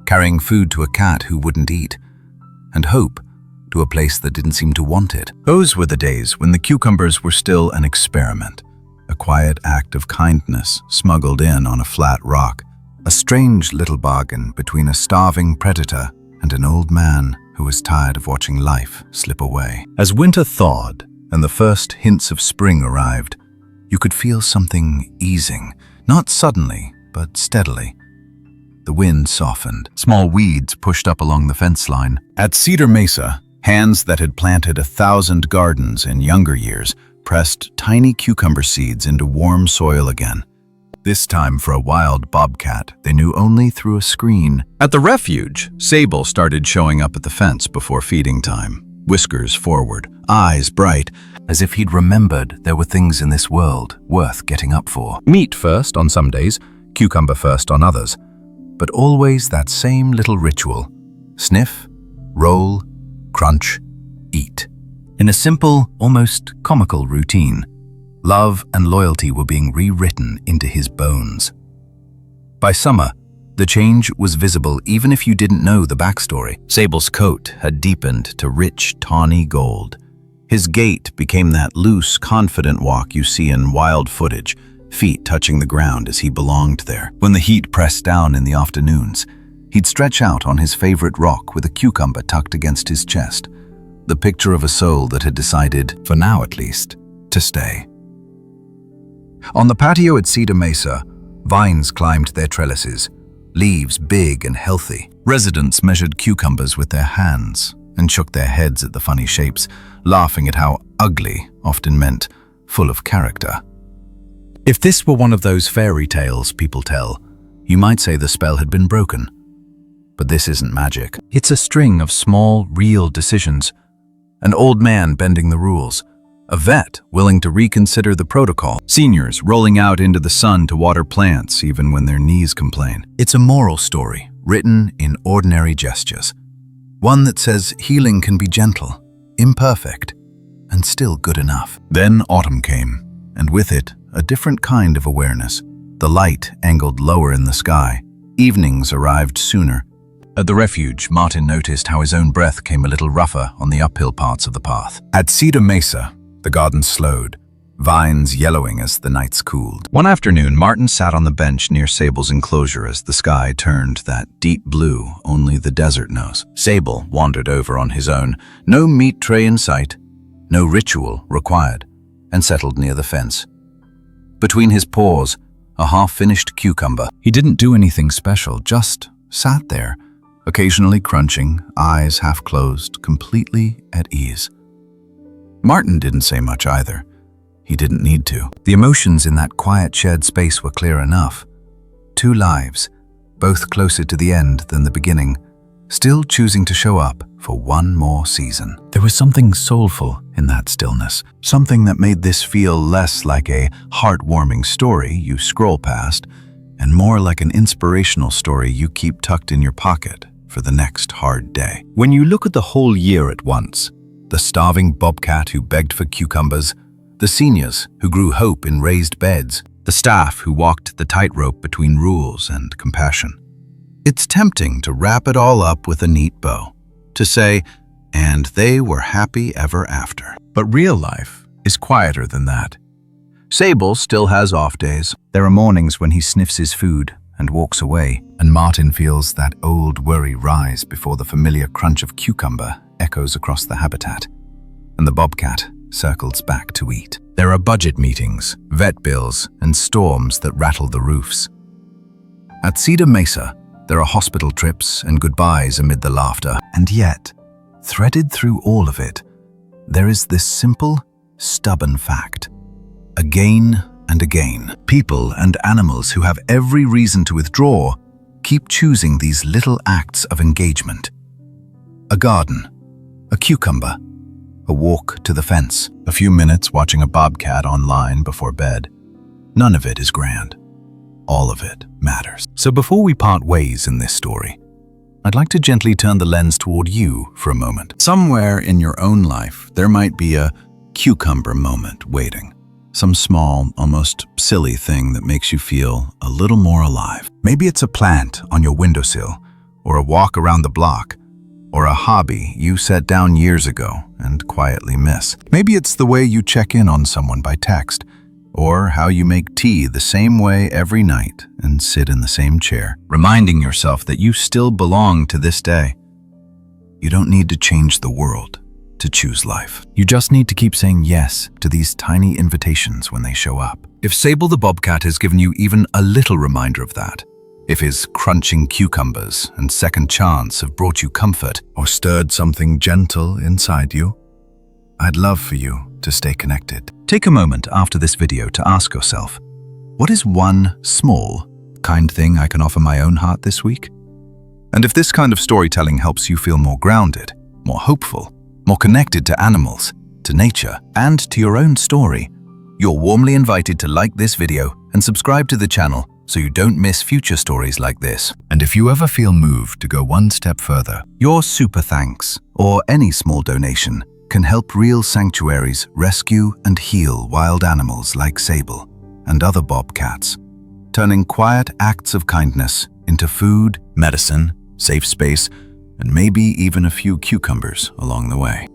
carrying food to a cat who wouldn't eat, and hope to a place that didn't seem to want it. Those were the days when the cucumbers were still an experiment, a quiet act of kindness smuggled in on a flat rock, a strange little bargain between a starving predator and an old man who was tired of watching life slip away. As winter thawed and the first hints of spring arrived, you could feel something easing, not suddenly, but steadily. The wind softened. Small weeds pushed up along the fence line. At Cedar Mesa, hands that had planted 1,000 gardens in younger years pressed tiny cucumber seeds into warm soil again. this time for a wild bobcat they knew only through a screen. At the refuge, Sable started showing up at the fence before feeding time, whiskers forward, eyes bright, As if he'd remembered there were things in this world worth getting up for. meat first on some days, cucumber first on others. But always that same little ritual. Sniff, roll, crunch, eat. In a simple, almost comical routine, love and loyalty were being rewritten into his bones. By summer, the change was visible even if you didn't know the backstory. Sable's coat had deepened to rich, tawny gold. His gait became that loose, confident walk you see in wild footage, feet touching the ground as he belonged there. When the heat pressed down in the afternoons, he'd stretch out on his favorite rock with a cucumber tucked against his chest, the picture of a soul that had decided, for now at least, to stay. On the patio at Cedar Mesa, vines climbed their trellises, leaves big and healthy. Residents measured cucumbers with their hands and shook their heads at the funny shapes, laughing at how ugly often meant full of character. If this were one of those fairy tales people tell, you might say the spell had been broken. But this isn't magic. It's a string of small, real decisions. An old man bending the rules. A vet willing to reconsider the protocol. Seniors rolling out into the sun to water plants even when their knees complain. It's a moral story, written in ordinary gestures. One that says healing can be gentle, imperfect, and still good enough. Then autumn came, and with it, a different kind of awareness. The light angled lower in the sky. Evenings arrived sooner. At the refuge, Martin noticed how his own breath came a little rougher on the uphill parts of the path. At Cedar Mesa, the garden slowed, vines yellowing as the nights cooled. One afternoon, Martin sat on the bench near Sable's enclosure as the sky turned that deep blue only the desert knows. Sable wandered over on his own, no meat tray in sight, no ritual required, and settled near the fence. Between his paws, a half-finished cucumber. He didn't do anything special, just sat there, occasionally crunching, eyes half closed, completely at ease. Martin didn't say much either. He didn't need to. The emotions in that quiet shared space were clear enough. Two lives, both closer to the end than the beginning, still choosing to show up for one more season. There was something soulful in that stillness, something that made this feel less like a heartwarming story you scroll past and more like an inspirational story you keep tucked in your pocket for the next hard day. When you look at the whole year at once, the starving bobcat who begged for cucumbers, the seniors who grew hope in raised beds, the staff who walked the tightrope between rules and compassion, it's tempting to wrap it all up with a neat bow, to say, and they were happy ever after. But real life is quieter than that. Sable still has off days. There are mornings when he sniffs his food and walks away, and Martin feels that old worry rise before the familiar crunch of cucumber echoes across the habitat, and the bobcat circles back to eat. There are budget meetings, vet bills, and storms that rattle the roofs. At Cedar Mesa, there are hospital trips and goodbyes amid the laughter, and yet, threaded through all of it, there is this simple, stubborn fact. Again and again, people and animals who have every reason to withdraw keep choosing these little acts of engagement. A garden, a cucumber, a walk to the fence, a few minutes watching a bobcat online before bed. None of it is grand. All of it matters. So before we part ways in this story, I'd like to gently turn the lens toward you for a moment. Somewhere in your own life, there might be a cucumber moment waiting. Some small, almost silly thing that makes you feel a little more alive. Maybe it's a plant on your windowsill, or a walk around the block, or a hobby you set down years ago and quietly miss. Maybe it's the way you check in on someone by text, or how you make tea the same way every night and sit in the same chair, reminding yourself that you still belong to this day. You don't need to change the world to choose life. You just need to keep saying yes to these tiny invitations when they show up. If Sable the bobcat has given you even a little reminder of that, if his crunching cucumbers and second chance have brought you comfort or stirred something gentle inside you, I'd love for you to stay connected. Take a moment after this video to ask yourself, What is one small, kind thing I can offer my own heart this week? And if this kind of storytelling helps you feel more grounded, more hopeful, more connected to animals, to nature, and to your own story, you're warmly invited to like this video and subscribe to the channel so you don't miss future stories like this. And if you ever feel moved to go one step further, your super thanks or any small donation can help real sanctuaries rescue and heal wild animals like Sable and other bobcats, turning quiet acts of kindness into food, medicine, safe space, and maybe even a few cucumbers along the way.